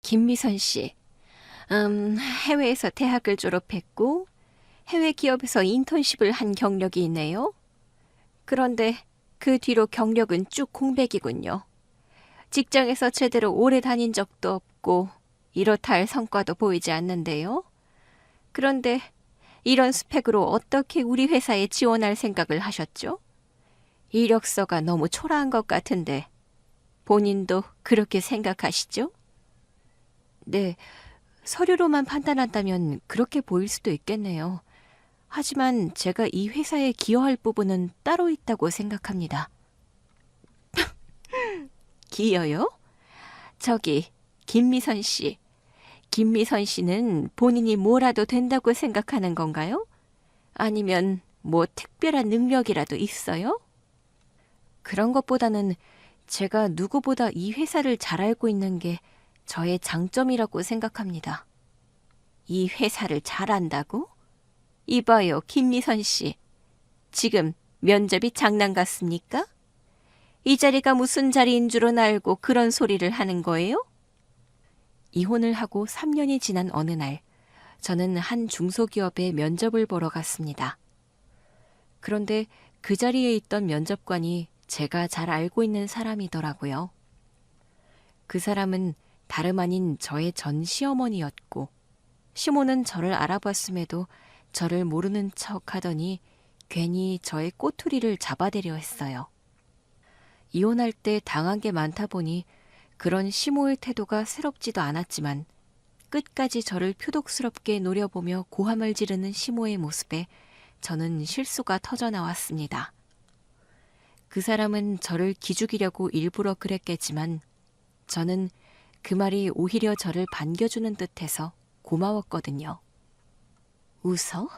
김미선 씨, 해외에서 대학을 졸업했고 해외 기업에서 인턴십을 한 경력이 있네요. 그런데 그 뒤로 경력은 쭉 공백이군요. 직장에서 제대로 오래 다닌 적도 없고 이렇다 할 성과도 보이지 않는데요. 그런데 이런 스펙으로 어떻게 우리 회사에 지원할 생각을 하셨죠? 이력서가 너무 초라한 것 같은데 본인도 그렇게 생각하시죠? 네, 서류로만 판단한다면 그렇게 보일 수도 있겠네요. 하지만 제가 이 회사에 기여할 부분은 따로 있다고 생각합니다. 기여요? 저기, 김미선 씨. 김미선 씨는 본인이 뭐라도 된다고 생각하는 건가요? 아니면 뭐 특별한 능력이라도 있어요? 그런 것보다는 제가 누구보다 이 회사를 잘 알고 있는 게 저의 장점이라고 생각합니다. 이 회사를 잘 안다고? 이봐요, 김미선 씨. 지금 면접이 장난 같습니까? 이 자리가 무슨 자리인 줄은 알고 그런 소리를 하는 거예요? 이혼을 하고 3년이 지난 어느 날, 저는 한 중소기업에 면접을 보러 갔습니다. 그런데 그 자리에 있던 면접관이 제가 잘 알고 있는 사람이더라고요. 그 사람은 다름 아닌 저의 전 시어머니였고, 시모는 저를 알아봤음에도 저를 모르는 척 하더니 괜히 저의 꼬투리를 잡아대려 했어요. 이혼할 때 당한 게 많다 보니 그런 시모의 태도가 새롭지도 않았지만 끝까지 저를 표독스럽게 노려보며 고함을 지르는 시모의 모습에 저는 실수가 터져나왔습니다. 그 사람은 저를 기죽이려고 일부러 그랬겠지만 저는 그 말이 오히려 저를 반겨주는 듯해서 고마웠거든요. 웃어?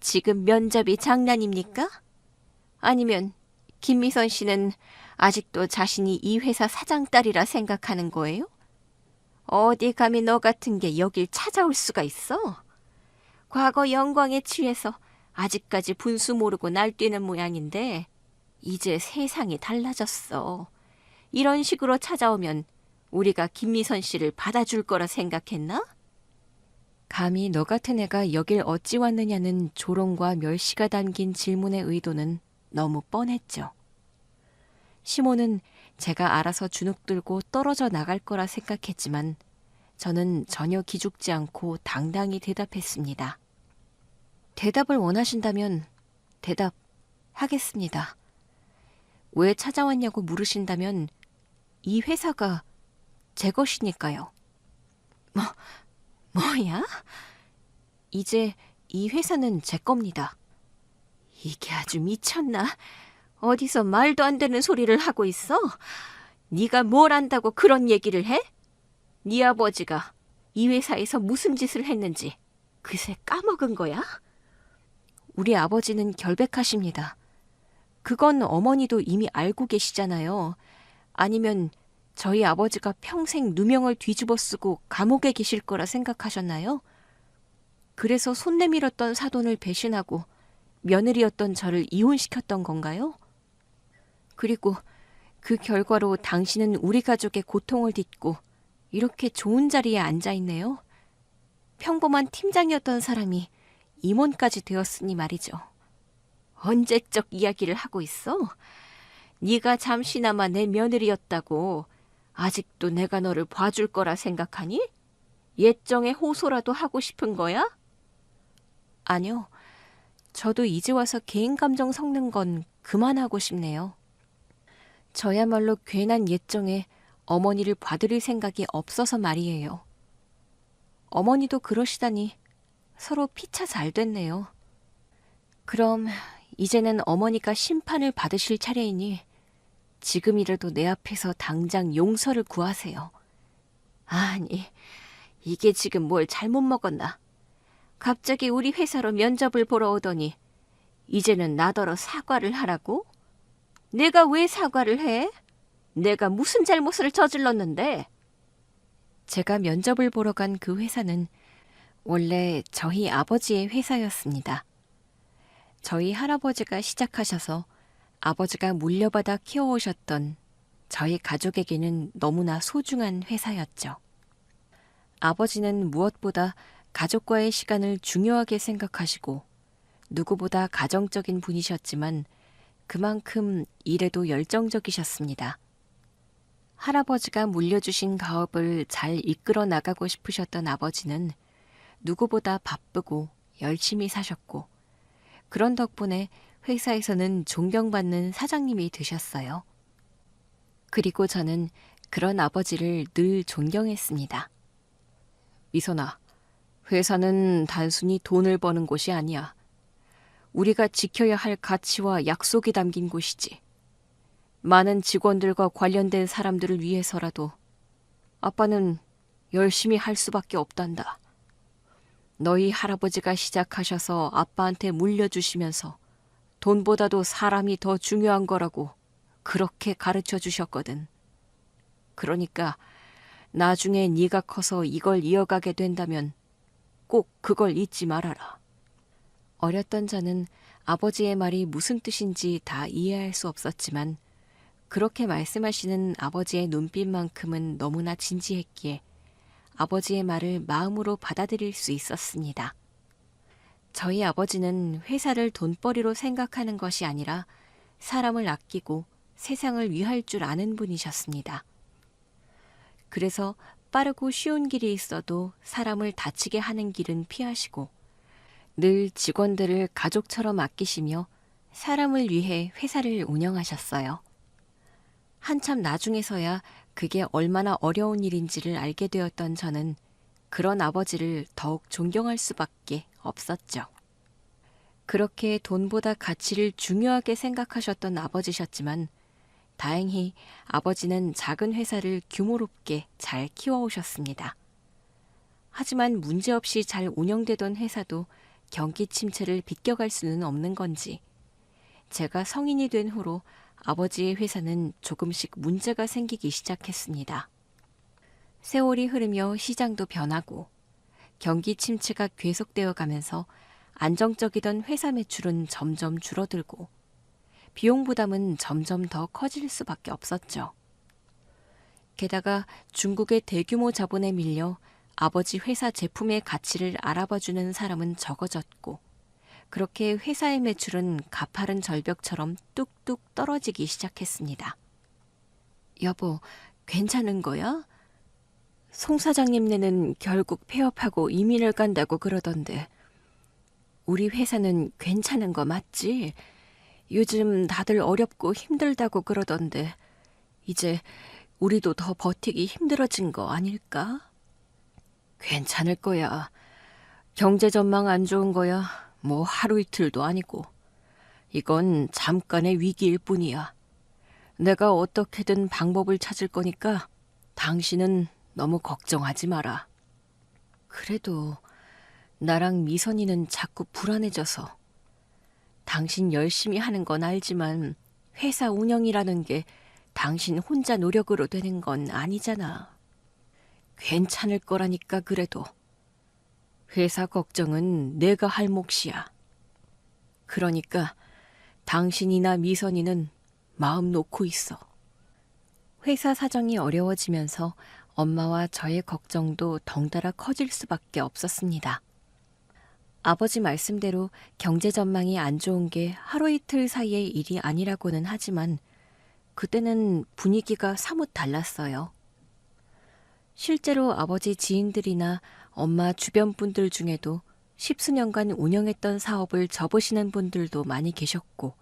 지금 면접이 장난입니까? 아니면 김미선 씨는 아직도 자신이 이 회사 사장 딸이라 생각하는 거예요? 어디 감히 너 같은 게 여길 찾아올 수가 있어? 과거 영광에 취해서 아직까지 분수 모르고 날뛰는 모양인데 이제 세상이 달라졌어. 이런 식으로 찾아오면 우리가 김미선 씨를 받아줄 거라 생각했나? 감히 너 같은 애가 여길 어찌 왔느냐는 조롱과 멸시가 담긴 질문의 의도는 너무 뻔했죠. 시모는 제가 알아서 주눅 들고 떨어져 나갈 거라 생각했지만 저는 전혀 기죽지 않고 당당히 대답했습니다. 대답을 원하신다면 대답하겠습니다. 왜 찾아왔냐고 물으신다면 이 회사가 제 것이니까요. 뭐야? 이제 이 회사는 제 겁니다. 이게 아주 미쳤나? 어디서 말도 안 되는 소리를 하고 있어? 네가 뭘 안다고 그런 얘기를 해? 네 아버지가 이 회사에서 무슨 짓을 했는지 그새 까먹은 거야? 우리 아버지는 결백하십니다. 그건 어머니도 이미 알고 계시잖아요. 아니면 저희 아버지가 평생 누명을 뒤집어 쓰고 감옥에 계실 거라 생각하셨나요? 그래서 손 내밀었던 사돈을 배신하고 며느리였던 저를 이혼시켰던 건가요? 그리고 그 결과로 당신은 우리 가족의 고통을 딛고 이렇게 좋은 자리에 앉아있네요. 평범한 팀장이었던 사람이 임원까지 되었으니 말이죠. 언제적 이야기를 하고 있어? 네가 잠시나마 내 며느리였다고 아직도 내가 너를 봐줄 거라 생각하니? 옛정에 호소라도 하고 싶은 거야? 아니요. 저도 이제 와서 개인 감정 섞는 건 그만하고 싶네요. 저야말로 괜한 옛정에 어머니를 봐드릴 생각이 없어서 말이에요. 어머니도 그러시다니 서로 피차 잘 됐네요. 그럼 이제는 어머니가 심판을 받으실 차례이니 지금이라도 내 앞에서 당장 용서를 구하세요. 아니, 이게 지금 뭘 잘못 먹었나? 갑자기 우리 회사로 면접을 보러 오더니 이제는 나더러 사과를 하라고? 내가 왜 사과를 해? 내가 무슨 잘못을 저질렀는데? 제가 면접을 보러 간 그 회사는 원래 저희 아버지의 회사였습니다. 저희 할아버지가 시작하셔서 아버지가 물려받아 키워오셨던 저희 가족에게는 너무나 소중한 회사였죠. 아버지는 무엇보다 가족과의 시간을 중요하게 생각하시고 누구보다 가정적인 분이셨지만 그만큼 일에도 열정적이셨습니다. 할아버지가 물려주신 가업을 잘 이끌어 나가고 싶으셨던 아버지는 누구보다 바쁘고 열심히 사셨고 그런 덕분에 회사에서는 존경받는 사장님이 되셨어요. 그리고 저는 그런 아버지를 늘 존경했습니다. 미선아, 회사는 단순히 돈을 버는 곳이 아니야. 우리가 지켜야 할 가치와 약속이 담긴 곳이지. 많은 직원들과 관련된 사람들을 위해서라도 아빠는 열심히 할 수밖에 없단다. 너희 할아버지가 시작하셔서 아빠한테 물려주시면서 돈보다도 사람이 더 중요한 거라고 그렇게 가르쳐 주셨거든. 그러니까 나중에 네가 커서 이걸 이어가게 된다면 꼭 그걸 잊지 말아라. 어렸던 저는 아버지의 말이 무슨 뜻인지 다 이해할 수 없었지만 그렇게 말씀하시는 아버지의 눈빛만큼은 너무나 진지했기에 아버지의 말을 마음으로 받아들일 수 있었습니다. 저희 아버지는 회사를 돈벌이로 생각하는 것이 아니라 사람을 아끼고 세상을 위할 줄 아는 분이셨습니다. 그래서 빠르고 쉬운 길이 있어도 사람을 다치게 하는 길은 피하시고 늘 직원들을 가족처럼 아끼시며 사람을 위해 회사를 운영하셨어요. 한참 나중에서야 그게 얼마나 어려운 일인지를 알게 되었던 저는 그런 아버지를 더욱 존경할 수밖에 없었죠. 그렇게 돈보다 가치를 중요하게 생각하셨던 아버지셨지만 다행히 아버지는 작은 회사를 규모롭게 잘 키워오셨습니다. 하지만 문제없이 잘 운영되던 회사도 경기 침체를 비껴갈 수는 없는 건지 제가 성인이 된 후로 아버지의 회사는 조금씩 문제가 생기기 시작했습니다. 세월이 흐르며 시장도 변하고 경기 침체가 계속되어 가면서 안정적이던 회사 매출은 점점 줄어들고 비용 부담은 점점 더 커질 수밖에 없었죠. 게다가 중국의 대규모 자본에 밀려 아버지 회사 제품의 가치를 알아봐주는 사람은 적어졌고 그렇게 회사의 매출은 가파른 절벽처럼 뚝뚝 떨어지기 시작했습니다. 여보, 괜찮은 거야? 송 사장님네는 결국 폐업하고 이민을 간다고 그러던데 우리 회사는 괜찮은 거 맞지? 요즘 다들 어렵고 힘들다고 그러던데 이제 우리도 더 버티기 힘들어진 거 아닐까? 괜찮을 거야. 경제 전망 안 좋은 거야. 뭐 하루 이틀도 아니고. 이건 잠깐의 위기일 뿐이야. 내가 어떻게든 방법을 찾을 거니까 당신은 너무 걱정하지 마라. 그래도 나랑 미선이는 자꾸 불안해져서. 당신 열심히 하는 건 알지만 회사 운영이라는 게 당신 혼자 노력으로 되는 건 아니잖아. 괜찮을 거라니까 그래도. 회사 걱정은 내가 할 몫이야. 그러니까 당신이나 미선이는 마음 놓고 있어. 회사 사정이 어려워지면서 엄마와 저의 걱정도 덩달아 커질 수밖에 없었습니다. 아버지 말씀대로 경제 전망이 안 좋은 게 하루 이틀 사이의 일이 아니라고는 하지만 그때는 분위기가 사뭇 달랐어요. 실제로 아버지 지인들이나 엄마 주변 분들 중에도 십수년간 운영했던 사업을 접으시는 분들도 많이 계셨고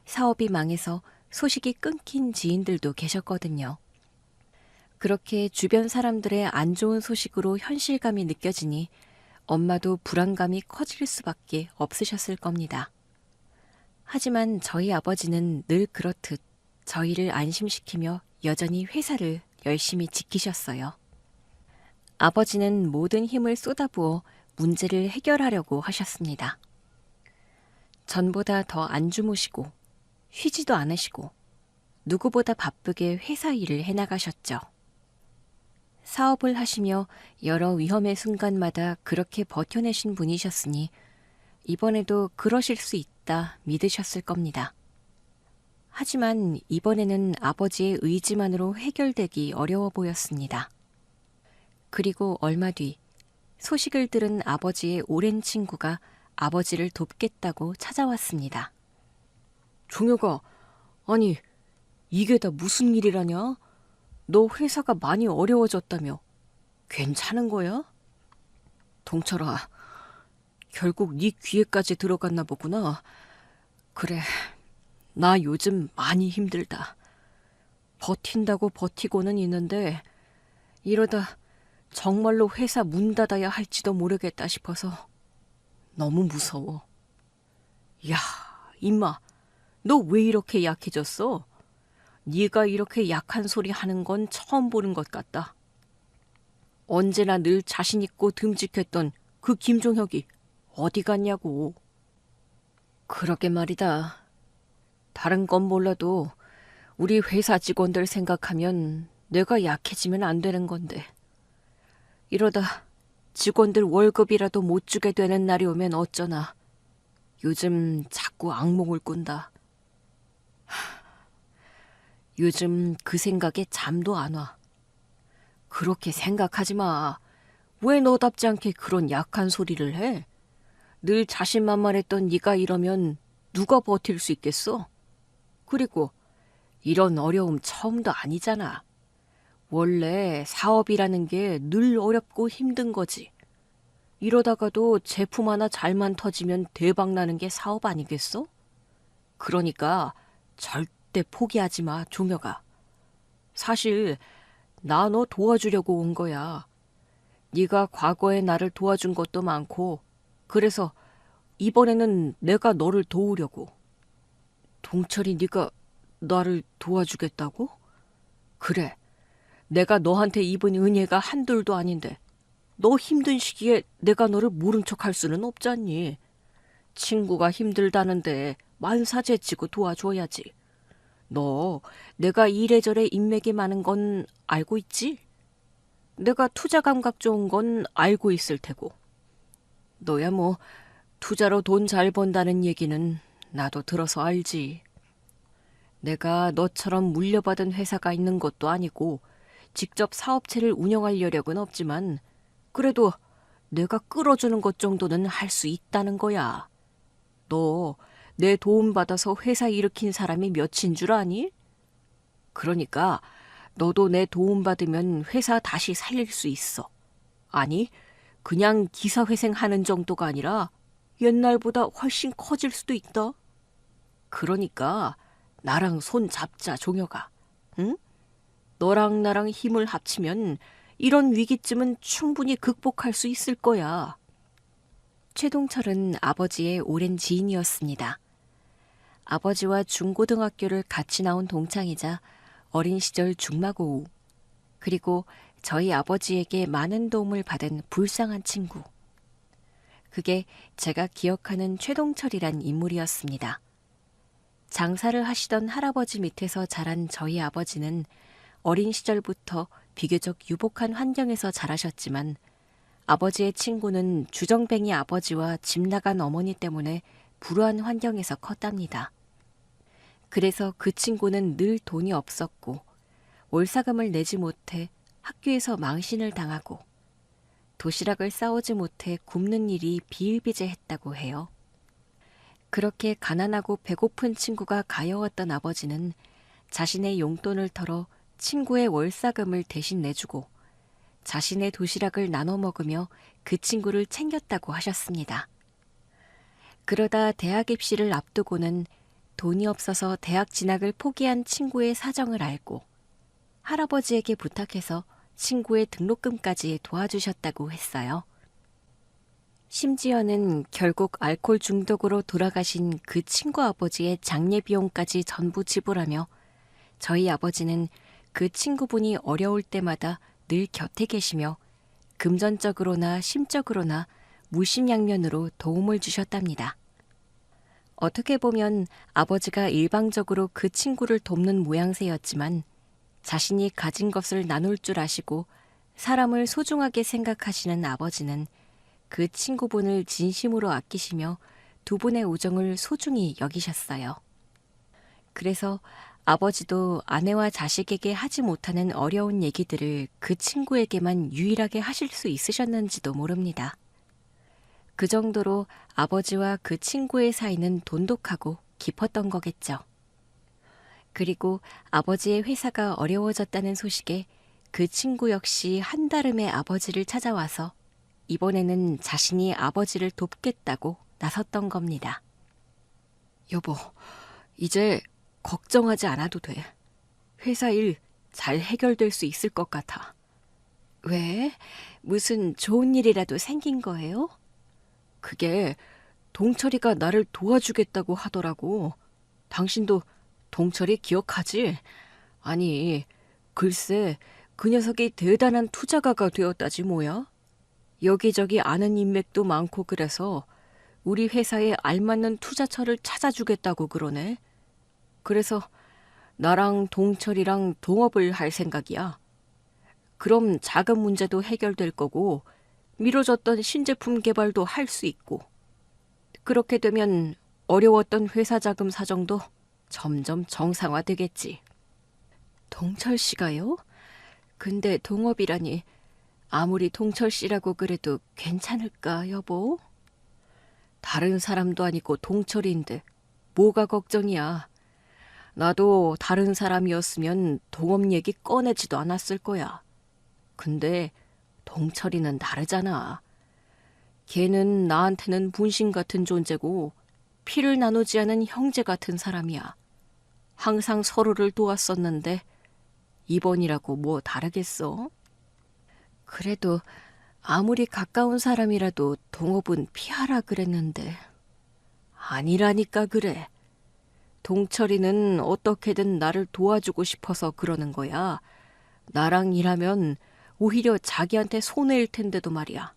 사업이 망해서 소식이 끊긴 지인들도 계셨거든요. 그렇게 주변 사람들의 안 좋은 소식으로 현실감이 느껴지니 엄마도 불안감이 커질 수밖에 없으셨을 겁니다. 하지만 저희 아버지는 늘 그렇듯 저희를 안심시키며 여전히 회사를 열심히 지키셨어요. 아버지는 모든 힘을 쏟아부어 문제를 해결하려고 하셨습니다. 전보다 더 안 주무시고 쉬지도 않으시고 누구보다 바쁘게 회사 일을 해나가셨죠. 사업을 하시며 여러 위험의 순간마다 그렇게 버텨내신 분이셨으니 이번에도 그러실 수 있다 믿으셨을 겁니다. 하지만 이번에는 아버지의 의지만으로 해결되기 어려워 보였습니다. 그리고 얼마 뒤 소식을 들은 아버지의 오랜 친구가 아버지를 돕겠다고 찾아왔습니다. 종혁아, 아니 이게 다 무슨 일이라냐? 너 회사가 많이 어려워졌다며. 괜찮은 거야? 동철아, 결국 네 귀에까지 들어갔나 보구나. 그래, 나 요즘 많이 힘들다. 버틴다고 버티고는 있는데 이러다 정말로 회사 문 닫아야 할지도 모르겠다 싶어서 너무 무서워. 야, 임마, 너 왜 이렇게 약해졌어? 네가 이렇게 약한 소리 하는 건 처음 보는 것 같다. 언제나 늘 자신 있고 듬직했던 그 김종혁이 어디 갔냐고. 그러게 말이다. 다른 건 몰라도 우리 회사 직원들 생각하면 내가 약해지면 안 되는 건데. 이러다 직원들 월급이라도 못 주게 되는 날이 오면 어쩌나. 요즘 자꾸 악몽을 꾼다. 요즘 그 생각에 잠도 안 와. 그렇게 생각하지 마. 왜 너답지 않게 그런 약한 소리를 해? 늘 자신만만했던 네가 이러면 누가 버틸 수 있겠어? 그리고 이런 어려움 처음도 아니잖아. 원래 사업이라는 게 늘 어렵고 힘든 거지. 이러다가도 제품 하나 잘만 터지면 대박 나는 게 사업 아니겠어? 그러니까 절대 포기하지 마, 종혁아. 사실 나 너 도와주려고 온 거야. 네가 과거에 나를 도와준 것도 많고 그래서 이번에는 내가 너를 도우려고. 동철이 네가 나를 도와주겠다고? 그래. 내가 너한테 입은 은혜가 한둘도 아닌데 너 힘든 시기에 내가 너를 모른 척할 수는 없잖니. 친구가 힘들다는데 만사제치고 도와줘야지. 너 내가 이래저래 인맥이 많은 건 알고 있지? 내가 투자 감각 좋은 건 알고 있을 테고. 너야 뭐 투자로 돈 잘 번다는 얘기는 나도 들어서 알지. 내가 너처럼 물려받은 회사가 있는 것도 아니고 직접 사업체를 운영하려력은 없지만 그래도 내가 끌어주는 것 정도는 할 수 있다는 거야. 너 내 도움받아서 회사 일으킨 사람이 몇인 줄 아니? 그러니까 너도 내 도움받으면 회사 다시 살릴 수 있어. 아니, 그냥 기사회생하는 정도가 아니라 옛날보다 훨씬 커질 수도 있다. 그러니까 나랑 손 잡자, 종혁아. 응? 너랑 나랑 힘을 합치면 이런 위기쯤은 충분히 극복할 수 있을 거야. 최동철은 아버지의 오랜 지인이었습니다. 아버지와 중고등학교를 같이 나온 동창이자 어린 시절 중마고우, 그리고 저희 아버지에게 많은 도움을 받은 불쌍한 친구. 그게 제가 기억하는 최동철이란 인물이었습니다. 장사를 하시던 할아버지 밑에서 자란 저희 아버지는 어린 시절부터 비교적 유복한 환경에서 자라셨지만 아버지의 친구는 주정뱅이 아버지와 집 나간 어머니 때문에 불우한 환경에서 컸답니다. 그래서 그 친구는 늘 돈이 없었고 월사금을 내지 못해 학교에서 망신을 당하고 도시락을 싸오지 못해 굶는 일이 비일비재했다고 해요. 그렇게 가난하고 배고픈 친구가 가여웠던 아버지는 자신의 용돈을 털어 친구의 월사금을 대신 내주고 자신의 도시락을 나눠 먹으며 그 친구를 챙겼다고 하셨습니다. 그러다 대학 입시를 앞두고는 돈이 없어서 대학 진학을 포기한 친구의 사정을 알고 할아버지에게 부탁해서 친구의 등록금까지 도와주셨다고 했어요. 심지어는 결국 알코올 중독으로 돌아가신 그 친구 아버지의 장례 비용까지 전부 지불하며 저희 아버지는 그 친구분이 어려울 때마다 늘 곁에 계시며 금전적으로나 심적으로나 무심양면으로 도움을 주셨답니다. 어떻게 보면 아버지가 일방적으로 그 친구를 돕는 모양새였지만 자신이 가진 것을 나눌 줄 아시고 사람을 소중하게 생각하시는 아버지는 그 친구분을 진심으로 아끼시며 두 분의 우정을 소중히 여기셨어요. 그래서 아버지도 아내와 자식에게 하지 못하는 어려운 얘기들을 그 친구에게만 유일하게 하실 수 있으셨는지도 모릅니다. 그 정도로 아버지와 그 친구의 사이는 돈독하고 깊었던 거겠죠. 그리고 아버지의 회사가 어려워졌다는 소식에 그 친구 역시 한달음에 아버지를 찾아와서 이번에는 자신이 아버지를 돕겠다고 나섰던 겁니다. 여보, 이제 걱정하지 않아도 돼. 회사 일 잘 해결될 수 있을 것 같아. 왜? 무슨 좋은 일이라도 생긴 거예요? 그게 동철이가 나를 도와주겠다고 하더라고. 당신도 동철이 기억하지? 아니, 글쎄 그 녀석이 대단한 투자가가 되었다지 뭐야. 여기저기 아는 인맥도 많고 그래서 우리 회사에 알맞는 투자처를 찾아주겠다고 그러네. 그래서 나랑 동철이랑 동업을 할 생각이야. 그럼 자금 문제도 해결될 거고 미뤄졌던 신제품 개발도 할 수 있고 그렇게 되면 어려웠던 회사 자금 사정도 점점 정상화되겠지. 동철 씨가요? 근데 동업이라니 아무리 동철 씨라고 그래도 괜찮을까 여보? 다른 사람도 아니고 동철인데 뭐가 걱정이야. 나도 다른 사람이었으면 동업 얘기 꺼내지도 않았을 거야. 근데 동철이는 다르잖아. 걔는 나한테는 분신 같은 존재고 피를 나누지 않은 형제 같은 사람이야. 항상 서로를 도왔었는데 이번이라고 뭐 다르겠어? 그래도 아무리 가까운 사람이라도 동업은 피하라 그랬는데. 아니라니까 그래. 동철이는 어떻게든 나를 도와주고 싶어서 그러는 거야. 나랑 일하면 오히려 자기한테 손해일 텐데도 말이야.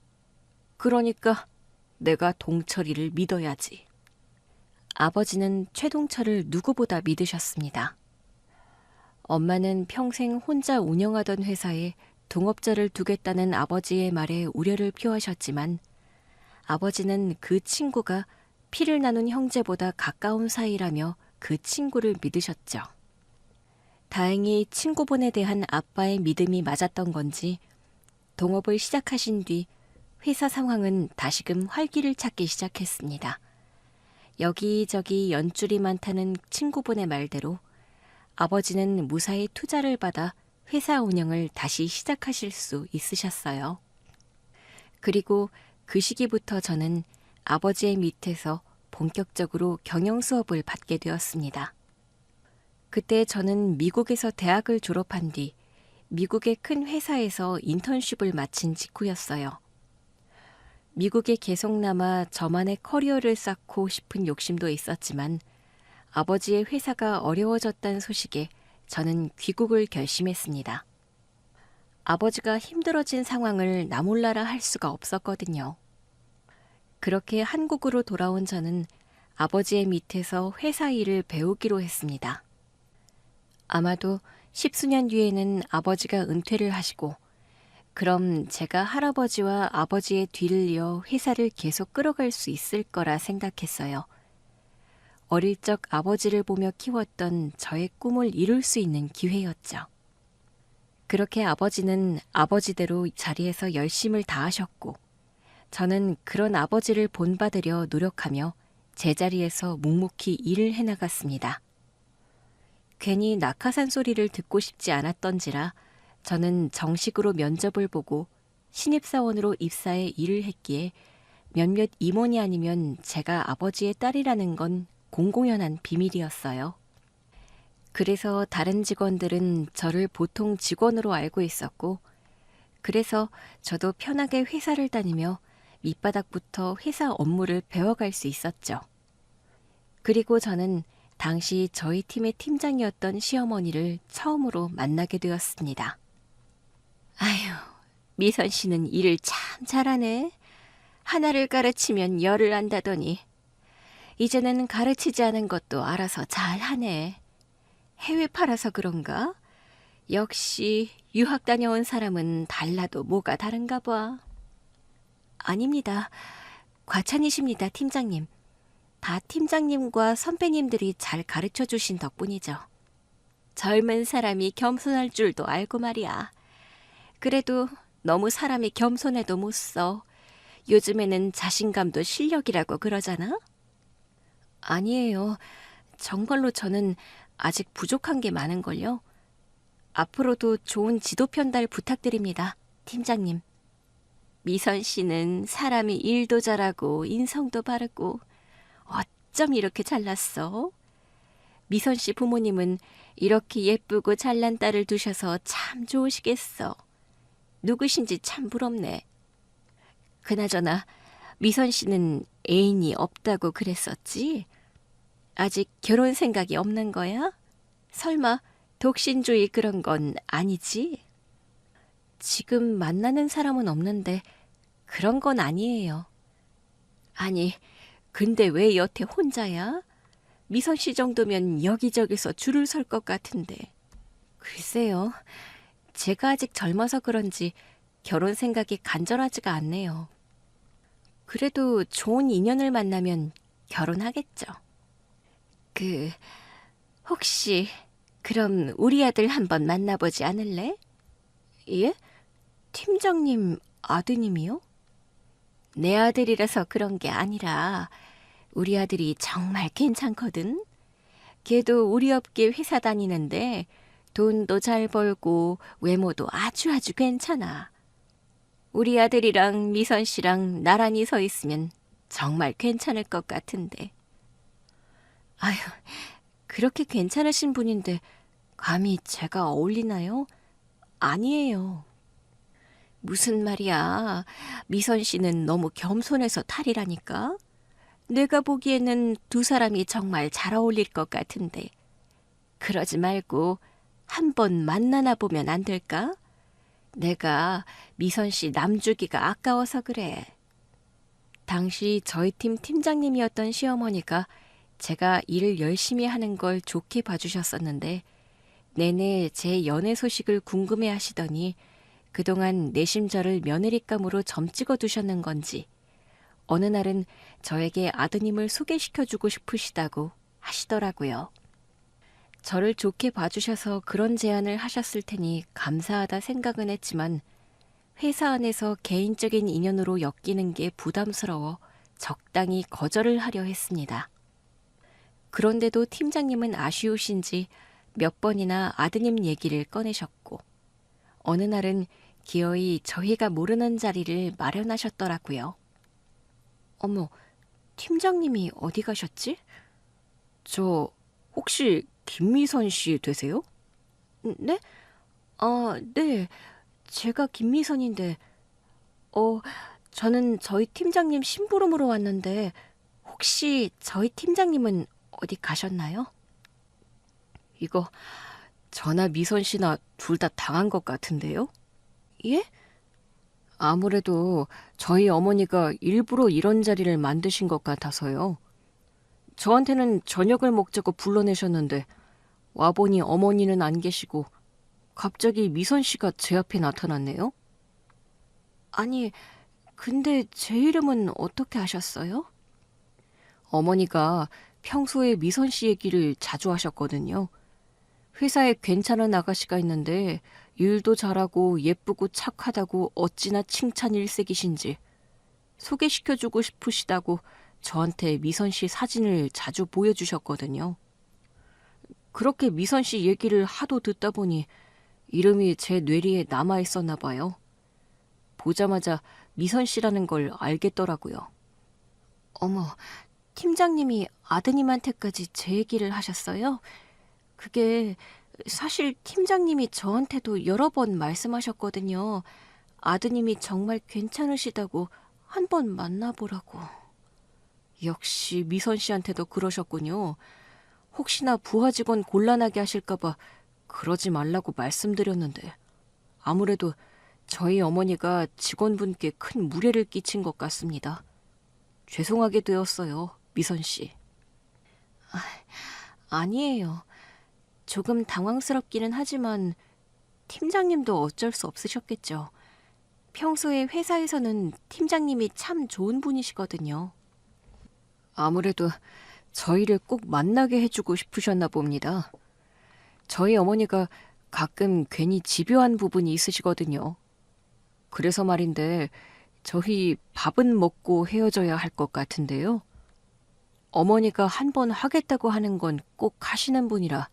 그러니까 내가 동철이를 믿어야지. 아버지는 최동철을 누구보다 믿으셨습니다. 엄마는 평생 혼자 운영하던 회사에 동업자를 두겠다는 아버지의 말에 우려를 표하셨지만 아버지는 그 친구가 피를 나눈 형제보다 가까운 사이라며 그 친구를 믿으셨죠. 다행히 친구분에 대한 아빠의 믿음이 맞았던 건지 동업을 시작하신 뒤 회사 상황은 다시금 활기를 찾기 시작했습니다. 여기저기 연줄이 많다는 친구분의 말대로 아버지는 무사히 투자를 받아 회사 운영을 다시 시작하실 수 있으셨어요. 그리고 그 시기부터 저는 아버지의 밑에서 본격적으로 경영 수업을 받게 되었습니다. 그때 저는 미국에서 대학을 졸업한 뒤 미국의 큰 회사에서 인턴십을 마친 직후였어요. 미국에 계속 남아 저만의 커리어를 쌓고 싶은 욕심도 있었지만 아버지의 회사가 어려워졌다는 소식에 저는 귀국을 결심했습니다. 아버지가 힘들어진 상황을 나 몰라라 할 수가 없었거든요. 그렇게 한국으로 돌아온 저는 아버지의 밑에서 회사 일을 배우기로 했습니다. 아마도 10수년 뒤에는 아버지가 은퇴를 하시고 그럼 제가 할아버지와 아버지의 뒤를 이어 회사를 계속 끌어갈 수 있을 거라 생각했어요. 어릴 적 아버지를 보며 키웠던 저의 꿈을 이룰 수 있는 기회였죠. 그렇게 아버지는 아버지대로 자리에서 열심을 다하셨고 저는 그런 아버지를 본받으려 노력하며 제자리에서 묵묵히 일을 해나갔습니다. 괜히 낙하산 소리를 듣고 싶지 않았던지라 저는 정식으로 면접을 보고 신입사원으로 입사해 일을 했기에 몇몇 임원이 아니면 제가 아버지의 딸이라는 건 공공연한 비밀이었어요. 그래서 다른 직원들은 저를 보통 직원으로 알고 있었고 그래서 저도 편하게 회사를 다니며 밑바닥부터 회사 업무를 배워갈 수 있었죠. 그리고 저는 당시 저희 팀의 팀장이었던 시어머니를 처음으로 만나게 되었습니다. 아휴, 미선 씨는 일을 참 잘하네. 하나를 가르치면 열을 안다더니 이제는 가르치지 않은 것도 알아서 잘하네. 해외 팔아서 그런가? 역시 유학 다녀온 사람은 달라도 뭐가 다른가 봐. 아닙니다. 과찬이십니다, 팀장님. 다 팀장님과 선배님들이 잘 가르쳐 주신 덕분이죠. 젊은 사람이 겸손할 줄도 알고 말이야. 그래도 너무 사람이 겸손해도 못 써. 요즘에는 자신감도 실력이라고 그러잖아? 아니에요. 정말로 저는 아직 부족한 게 많은걸요. 앞으로도 좋은 지도 편달 부탁드립니다, 팀장님. 미선 씨는 사람이 일도 잘하고 인성도 바르고 어쩜 이렇게 잘났어? 미선 씨 부모님은 이렇게 예쁘고 잘난 딸을 두셔서 참 좋으시겠어. 누구신지 참 부럽네. 그나저나 미선 씨는 애인이 없다고 그랬었지? 아직 결혼 생각이 없는 거야? 설마 독신주의 그런 건 아니지? 지금 만나는 사람은 없는데 그런 건 아니에요. 아니, 근데 왜 여태 혼자야? 미선 씨 정도면 여기저기서 줄을 설 것 같은데. 글쎄요. 제가 아직 젊어서 그런지 결혼 생각이 간절하지가 않네요. 그래도 좋은 인연을 만나면 결혼하겠죠. 그, 혹시 그럼 우리 아들 한번 만나보지 않을래? 예? 팀장님 아드님이요? 내 아들이라서 그런 게 아니라 우리 아들이 정말 괜찮거든. 걔도 우리 업계 회사 다니는데 돈도 잘 벌고 외모도 아주 괜찮아. 우리 아들이랑 미선 씨랑 나란히 서 있으면 정말 괜찮을 것 같은데. 아휴, 그렇게 괜찮으신 분인데 감히 제가 어울리나요? 아니에요. 무슨 말이야. 미선 씨는 너무 겸손해서 탈이라니까. 내가 보기에는 두 사람이 정말 잘 어울릴 것 같은데. 그러지 말고 한번 만나나 보면 안 될까? 내가 미선 씨 남주기가 아까워서 그래. 당시 저희 팀 팀장님이었던 시어머니가 제가 일을 열심히 하는 걸 좋게 봐주셨었는데 내내 제 연애 소식을 궁금해 하시더니 그동안 내심저를 며느리감으로 점 찍어 두셨는 건지 어느 날은 저에게 아드님을 소개시켜주고 싶으시다고 하시더라고요. 저를 좋게 봐주셔서 그런 제안을 하셨을 테니 감사하다 생각은 했지만 회사 안에서 개인적인 인연으로 엮이는 게 부담스러워 적당히 거절을 하려 했습니다. 그런데도 팀장님은 아쉬우신지 몇 번이나 아드님 얘기를 꺼내셨고 어느 날은 기어이 저희가 모르는 자리를 마련하셨더라고요. 어머, 팀장님이 어디 가셨지? 저 혹시 김미선 씨 되세요? 네? 네. 제가 김미선인데 저는 저희 팀장님 심부름으로 왔는데 혹시 저희 팀장님은 어디 가셨나요? 이거 저나 미선 씨나 둘 다 당한 것 같은데요? 예? 아무래도 저희 어머니가 일부러 이런 자리를 만드신 것 같아서요. 저한테는 저녁을 먹자고 불러내셨는데 와보니 어머니는 안 계시고 갑자기 미선 씨가 제 앞에 나타났네요. 아니, 근데 제 이름은 어떻게 아셨어요? 어머니가 평소에 미선 씨 얘기를 자주 하셨거든요. 회사에 괜찮은 아가씨가 있는데 일도 잘하고 예쁘고 착하다고 어찌나 칭찬 일색이신지 소개시켜주고 싶으시다고 저한테 미선 씨 사진을 자주 보여주셨거든요. 그렇게 미선 씨 얘기를 하도 듣다 보니 이름이 제 뇌리에 남아있었나 봐요. 보자마자 미선 씨라는 걸 알겠더라고요. 어머, 팀장님이 아드님한테까지 제 얘기를 하셨어요? 그게 사실 팀장님이 저한테도 여러 번 말씀하셨거든요. 아드님이 정말 괜찮으시다고 한번 만나보라고. 역시 미선 씨한테도 그러셨군요. 혹시나 부하 직원 곤란하게 하실까봐 그러지 말라고 말씀드렸는데 아무래도 저희 어머니가 직원분께 큰 무례를 끼친 것 같습니다. 죄송하게 되었어요, 미선 씨. 아니에요. 조금 당황스럽기는 하지만 팀장님도 어쩔 수 없으셨겠죠. 평소에 회사에서는 팀장님이 참 좋은 분이시거든요. 아무래도 저희를 꼭 만나게 해주고 싶으셨나 봅니다. 저희 어머니가 가끔 괜히 집요한 부분이 있으시거든요. 그래서 말인데 저희 밥은 먹고 헤어져야 할 것 같은데요. 어머니가 한 번 하겠다고 하는 건 꼭 하시는 분이라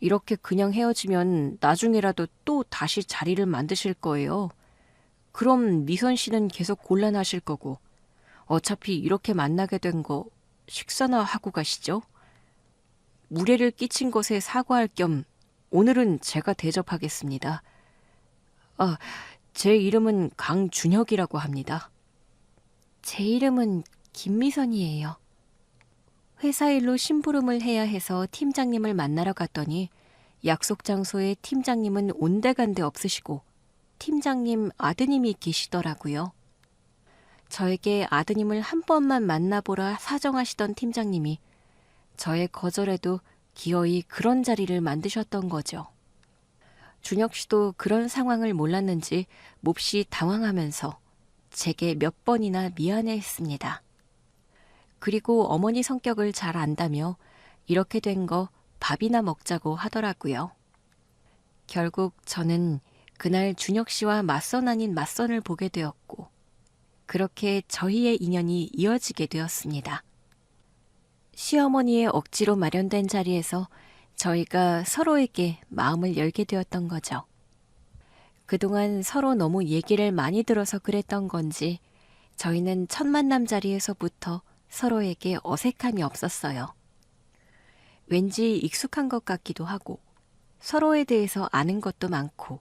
이렇게 그냥 헤어지면 나중에라도 또 다시 자리를 만드실 거예요. 그럼 미선 씨는 계속 곤란하실 거고 어차피 이렇게 만나게 된 거 식사나 하고 가시죠. 무례를 끼친 것에 사과할 겸 오늘은 제가 대접하겠습니다. 아, 제 이름은 강준혁이라고 합니다. 제 이름은 김미선이에요. 회사 일로 심부름을 해야 해서 팀장님을 만나러 갔더니 약속 장소에 팀장님은 온데간데 없으시고 팀장님 아드님이 계시더라고요. 저에게 아드님을 한 번만 만나보라 사정하시던 팀장님이 저의 거절에도 기어이 그런 자리를 만드셨던 거죠. 준혁 씨도 그런 상황을 몰랐는지 몹시 당황하면서 제게 몇 번이나 미안해했습니다. 그리고 어머니 성격을 잘 안다며 이렇게 된 거 밥이나 먹자고 하더라고요. 결국 저는 그날 준혁 씨와 맞선 아닌 맞선을 보게 되었고 그렇게 저희의 인연이 이어지게 되었습니다. 시어머니의 억지로 마련된 자리에서 저희가 서로에게 마음을 열게 되었던 거죠. 그동안 서로 너무 얘기를 많이 들어서 그랬던 건지 저희는 첫 만남 자리에서부터 서로에게 어색함이 없었어요. 왠지 익숙한 것 같기도 하고 서로에 대해서 아는 것도 많고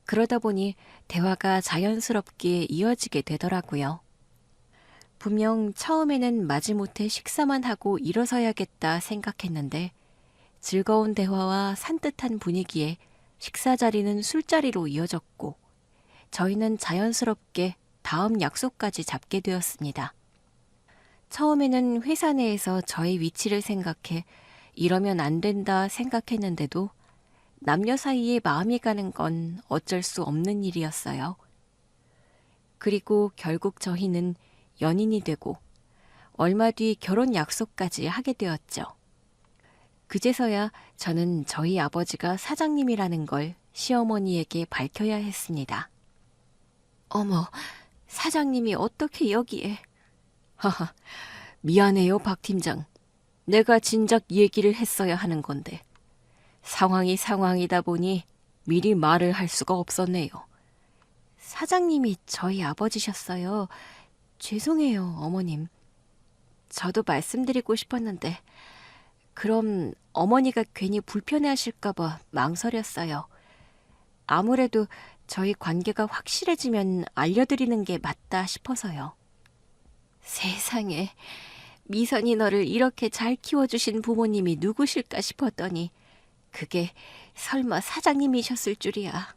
그러다 보니 대화가 자연스럽게 이어지게 되더라고요. 분명 처음에는 마지못해 식사만 하고 일어서야겠다 생각했는데 즐거운 대화와 산뜻한 분위기에 식사 자리는 술자리로 이어졌고 저희는 자연스럽게 다음 약속까지 잡게 되었습니다. 처음에는 회사 내에서 저의 위치를 생각해 이러면 안 된다 생각했는데도 남녀 사이에 마음이 가는 건 어쩔 수 없는 일이었어요. 그리고 결국 저희는 연인이 되고 얼마 뒤 결혼 약속까지 하게 되었죠. 그제서야 저는 저희 아버지가 사장님이라는 걸 시어머니에게 밝혀야 했습니다. 어머, 사장님이 어떻게 여기에? 하하, 미안해요, 박 팀장. 내가 진작 얘기를 했어야 하는 건데. 상황이 상황이다 보니 미리 말을 할 수가 없었네요. 사장님이 저희 아버지셨어요. 죄송해요, 어머님. 저도 말씀드리고 싶었는데 그럼 어머니가 괜히 불편해하실까봐 망설였어요. 아무래도 저희 관계가 확실해지면 알려드리는 게 맞다 싶어서요. 세상에, 미선이 너를 이렇게 잘 키워주신 부모님이 누구실까 싶었더니 그게 설마 사장님이셨을 줄이야.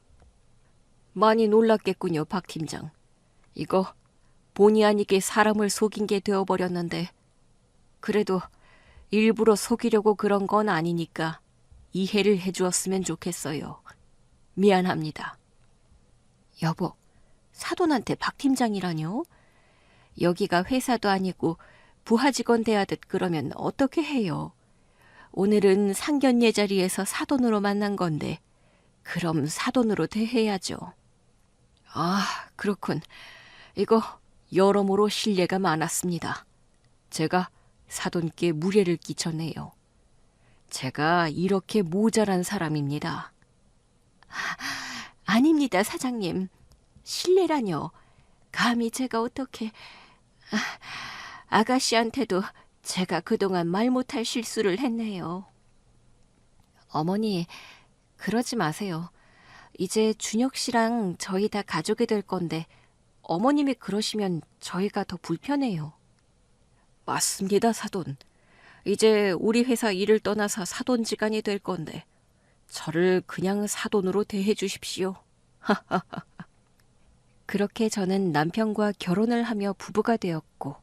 많이 놀랐겠군요, 박 팀장. 이거 본의 아니게 사람을 속인 게 되어버렸는데 그래도 일부러 속이려고 그런 건 아니니까 이해를 해주었으면 좋겠어요. 미안합니다. 여보, 사돈한테 박 팀장이라뇨? 여기가 회사도 아니고 부하 직원 대하듯 그러면 어떻게 해요? 오늘은 상견례 자리에서 사돈으로 만난 건데 그럼 사돈으로 대해야죠. 아, 그렇군. 이거 여러모로 신뢰가 많았습니다. 제가 사돈께 무례를 끼쳤네요. 제가 이렇게 모자란 사람입니다. 아닙니다, 사장님. 신뢰라뇨. 감히 제가 어떻게... 아가씨한테도 제가 그동안 말 못할 실수를 했네요. 어머니, 그러지 마세요. 이제 준혁 씨랑 저희 다 가족이 될 건데 어머님이 그러시면 저희가 더 불편해요. 맞습니다, 사돈. 이제 우리 회사 일을 떠나서 사돈지간이 될 건데 저를 그냥 사돈으로 대해 주십시오. 그렇게 저는 남편과 결혼을 하며 부부가 되었고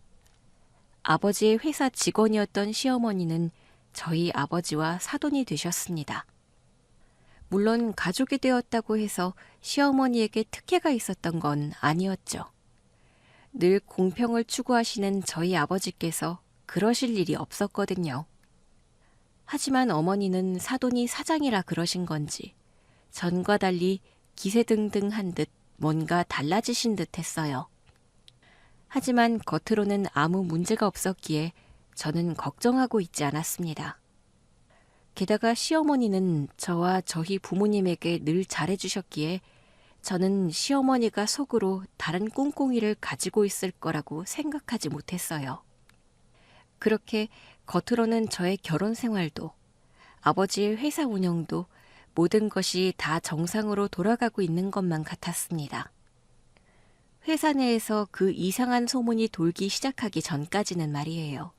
아버지의 회사 직원이었던 시어머니는 저희 아버지와 사돈이 되셨습니다. 물론 가족이 되었다고 해서 시어머니에게 특혜가 있었던 건 아니었죠. 늘 공평을 추구하시는 저희 아버지께서 그러실 일이 없었거든요. 하지만 어머니는 사돈이 사장이라 그러신 건지 전과 달리 기세등등한 듯 뭔가 달라지신 듯 했어요. 하지만 겉으로는 아무 문제가 없었기에 저는 걱정하고 있지 않았습니다. 게다가 시어머니는 저와 저희 부모님에게 늘 잘해주셨기에 저는 시어머니가 속으로 다른 꿍꿍이를 가지고 있을 거라고 생각하지 못했어요. 그렇게 겉으로는 저의 결혼 생활도 아버지의 회사 운영도 모든 것이 다 정상으로 돌아가고 있는 것만 같았습니다. 회사 내에서 그 이상한 소문이 돌기 시작하기 전까지는 말이에요.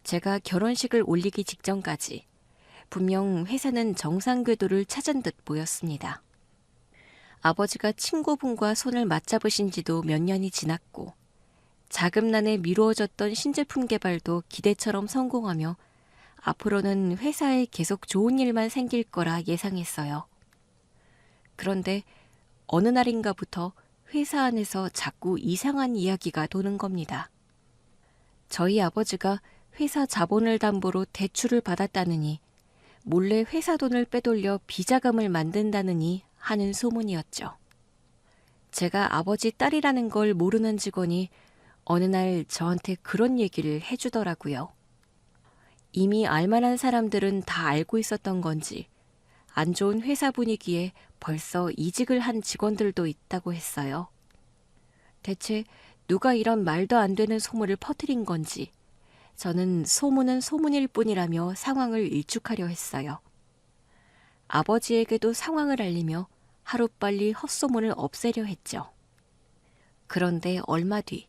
제가 결혼식을 올리기 직전까지 분명 회사는 정상 궤도를 찾은 듯 보였습니다. 아버지가 친구분과 손을 맞잡으신 지도 몇 년이 지났고 자금난에 미루어졌던 신제품 개발도 기대처럼 성공하며 앞으로는 회사에 계속 좋은 일만 생길 거라 예상했어요. 그런데 어느 날인가부터 회사 안에서 자꾸 이상한 이야기가 도는 겁니다. 저희 아버지가 회사 자본을 담보로 대출을 받았다느니 몰래 회사 돈을 빼돌려 비자금을 만든다느니 하는 소문이었죠. 제가 아버지 딸이라는 걸 모르는 직원이 어느 날 저한테 그런 얘기를 해주더라고요. 이미 알만한 사람들은 다 알고 있었던 건지 안 좋은 회사 분위기에 벌써 이직을 한 직원들도 있다고 했어요. 대체 누가 이런 말도 안 되는 소문을 퍼뜨린 건지 저는 소문은 소문일 뿐이라며 상황을 일축하려 했어요. 아버지에게도 상황을 알리며 하루빨리 헛소문을 없애려 했죠. 그런데 얼마 뒤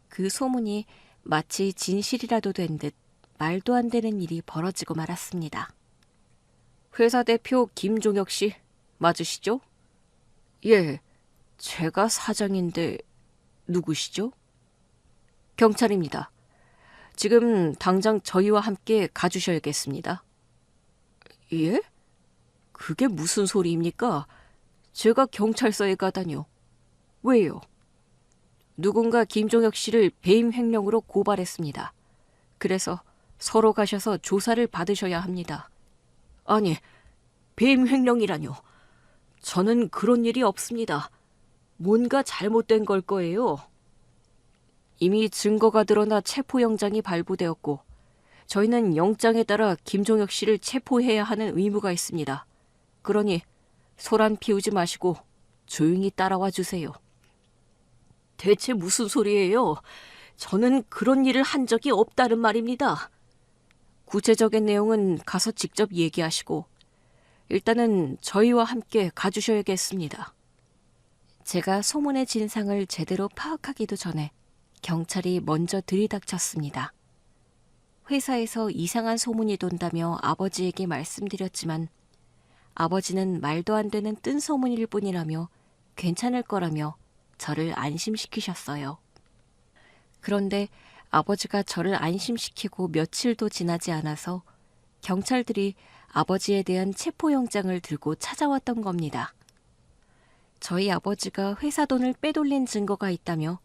그 소문이 마치 진실이라도 된 듯 말도 안 되는 일이 벌어지고 말았습니다. 회사 대표 김종혁 씨 맞으시죠? 예, 제가 사장인데 누구시죠? 경찰입니다. 지금 당장 저희와 함께 가주셔야겠습니다. 예? 그게 무슨 소리입니까? 제가 경찰서에 가다뇨. 왜요? 누군가 김종혁 씨를 배임 횡령으로 고발했습니다. 그래서 서로 가셔서 조사를 받으셔야 합니다. 아니, 배임 횡령이라뇨. 저는 그런 일이 없습니다. 뭔가 잘못된 걸 거예요. 이미 증거가 드러나 체포영장이 발부되었고 저희는 영장에 따라 김종혁 씨를 체포해야 하는 의무가 있습니다. 그러니 소란 피우지 마시고 조용히 따라와 주세요. 대체 무슨 소리예요? 저는 그런 일을 한 적이 없다는 말입니다. 구체적인 내용은 가서 직접 얘기하시고 일단은 저희와 함께 가주셔야겠습니다. 제가 소문의 진상을 제대로 파악하기도 전에 경찰이 먼저 들이닥쳤습니다. 회사에서 이상한 소문이 돈다며 아버지에게 말씀드렸지만 아버지는 말도 안 되는 뜬 소문일 뿐이라며 괜찮을 거라며 저를 안심시키셨어요. 그런데 아버지가 저를 안심시키고 며칠도 지나지 않아서 경찰들이 아버지에 대한 체포영장을 들고 찾아왔던 겁니다. 저희 아버지가 회사 돈을 빼돌린 증거가 있다며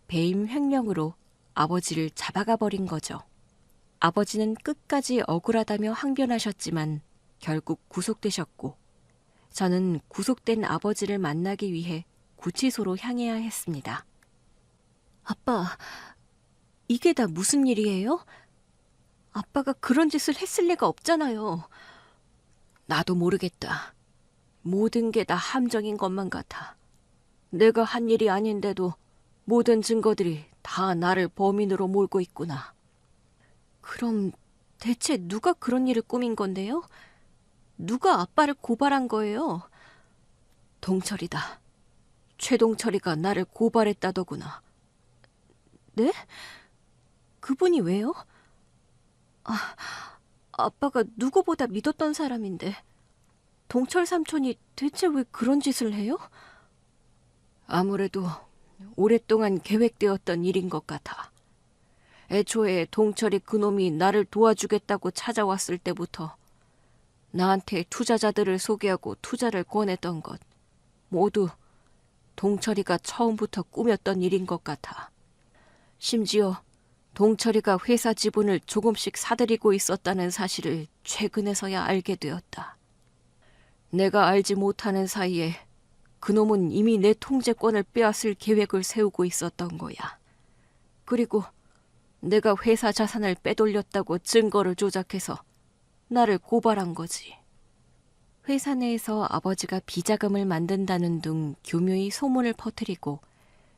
배임 횡령으로 아버지를 잡아가 버린 거죠. 아버지는 끝까지 억울하다며 항변하셨지만 결국 구속되셨고 저는 구속된 아버지를 만나기 위해 구치소로 향해야 했습니다. 아빠, 이게 다 무슨 일이에요? 아빠가 그런 짓을 했을 리가 없잖아요. 나도 모르겠다. 모든 게 다 함정인 것만 같아. 내가 한 일이 아닌데도 모든 증거들이 다 나를 범인으로 몰고 있구나. 그럼 대체 누가 그런 일을 꾸민 건데요? 누가 아빠를 고발한 거예요? 동철이다. 최동철이가 나를 고발했다더구나. 네? 그분이 왜요? 아빠가 누구보다 믿었던 사람인데 동철 삼촌이 대체 왜 그런 짓을 해요? 아무래도 오랫동안 계획되었던 일인 것 같아. 애초에 동철이 그놈이 나를 도와주겠다고 찾아왔을 때부터 나한테 투자자들을 소개하고 투자를 권했던 것 모두 동철이가 처음부터 꾸몄던 일인 것 같아. 심지어 동철이가 회사 지분을 조금씩 사들이고 있었다는 사실을 최근에서야 알게 되었다. 내가 알지 못하는 사이에 그놈은 이미 내 통제권을 빼앗을 계획을 세우고 있었던 거야. 그리고 내가 회사 자산을 빼돌렸다고 증거를 조작해서 나를 고발한 거지. 회사 내에서 아버지가 비자금을 만든다는 둥 교묘히 소문을 퍼뜨리고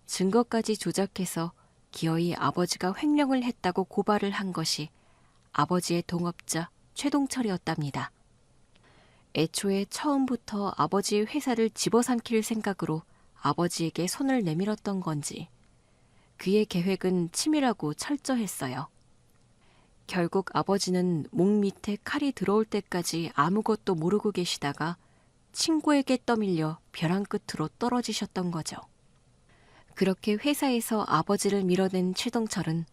증거까지 조작해서 기어이 아버지가 횡령을 했다고 고발을 한 것이 아버지의 동업자 최동철이었답니다. 애초에 처음부터 아버지의 회사를 집어삼킬 생각으로 아버지에게 손을 내밀었던 건지 그의 계획은 치밀하고 철저했어요. 결국 아버지는 목 밑에 칼이 들어올 때까지 아무것도 모르고 계시다가 친구에게 떠밀려 벼랑 끝으로 떨어지셨던 거죠. 그렇게 회사에서 아버지를 밀어낸 최동철은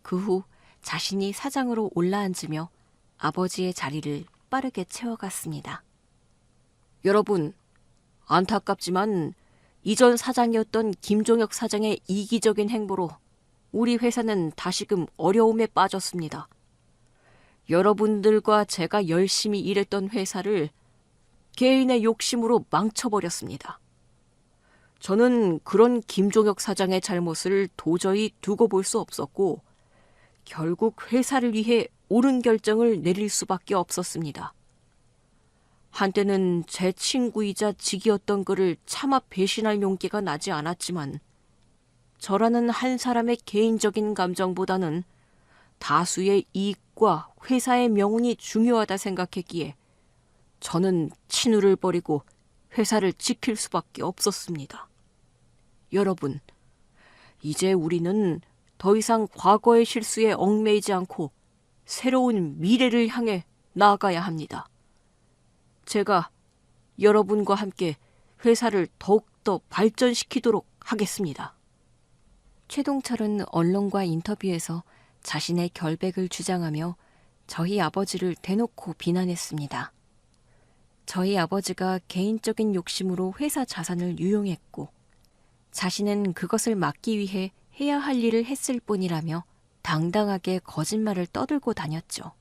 그 후 자신이 사장으로 올라앉으며 아버지의 자리를 빠르게 채워갔습니다. 여러분, 안타깝지만 이전 사장이었던 김종혁 사장의 이기적인 행보로 우리 회사는 다시금 어려움에 빠졌습니다. 여러분들과 제가 열심히 일했던 회사를 개인의 욕심으로 망쳐버렸습니다. 저는 그런 김종혁 사장의 잘못을 도저히 두고 볼 수 없었고 결국 회사를 위해 옳은 결정을 내릴 수밖에 없었습니다. 한때는 제 친구이자 직이었던 그를 차마 배신할 용기가 나지 않았지만 저라는 한 사람의 개인적인 감정보다는 다수의 이익과 회사의 명운이 중요하다 생각했기에 저는 친우를 버리고 회사를 지킬 수밖에 없었습니다. 여러분, 이제 우리는 더 이상 과거의 실수에 얽매이지 않고 새로운 미래를 향해 나아가야 합니다. 제가 여러분과 함께 회사를 더욱더 발전시키도록 하겠습니다. 최동철은 언론과 인터뷰에서 자신의 결백을 주장하며 저희 아버지를 대놓고 비난했습니다. 저희 아버지가 개인적인 욕심으로 회사 자산을 유용했고 자신은 그것을 막기 위해 해야 할 일을 했을 뿐이라며 당당하게 거짓말을 떠들고 다녔죠.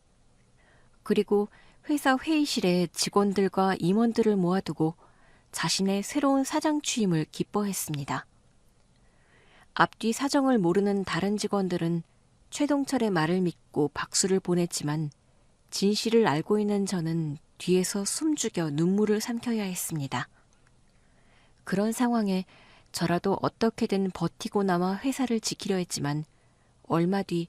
그리고 회사 회의실에 직원들과 임원들을 모아두고 자신의 새로운 사장 취임을 기뻐했습니다. 앞뒤 사정을 모르는 다른 직원들은 최동철의 말을 믿고 박수를 보냈지만 진실을 알고 있는 저는 뒤에서 숨죽여 눈물을 삼켜야 했습니다. 그런 상황에 저라도 어떻게든 버티고 남아 회사를 지키려 했지만 얼마 뒤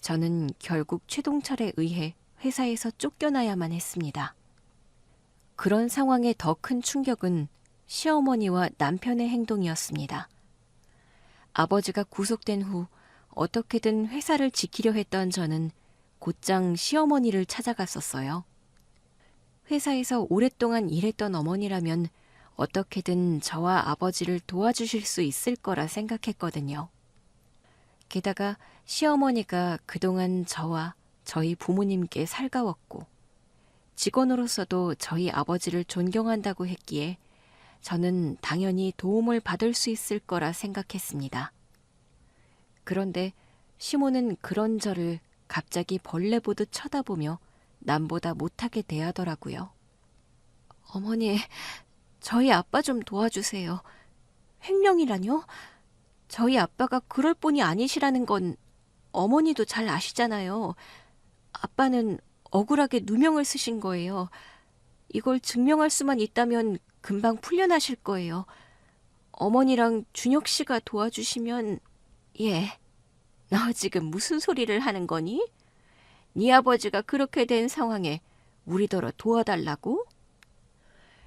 저는 결국 최동철에 의해 회사에서 쫓겨나야만 했습니다. 그런 상황의 더 큰 충격은 시어머니와 남편의 행동이었습니다. 아버지가 구속된 후 어떻게든 회사를 지키려 했던 저는 곧장 시어머니를 찾아갔었어요. 회사에서 오랫동안 일했던 어머니라면 어떻게든 저와 아버지를 도와주실 수 있을 거라 생각했거든요. 게다가 시어머니가 그동안 저와 저희 부모님께 살가웠고 직원으로서도 저희 아버지를 존경한다고 했기에 저는 당연히 도움을 받을 수 있을 거라 생각했습니다. 그런데 시모는 그런 저를 갑자기 벌레 보듯 쳐다보며 남보다 못하게 대하더라고요. 어머니, 저희 아빠 좀 도와주세요. 횡령이라뇨? 저희 아빠가 그럴 뿐이 아니시라는 건 어머니도 잘 아시잖아요. 아빠는 억울하게 누명을 쓰신 거예요. 이걸 증명할 수만 있다면 금방 풀려나실 거예요. 어머니랑 준혁 씨가 도와주시면... 예, 너 지금 무슨 소리를 하는 거니? 네 아버지가 그렇게 된 상황에 우리더러 도와달라고?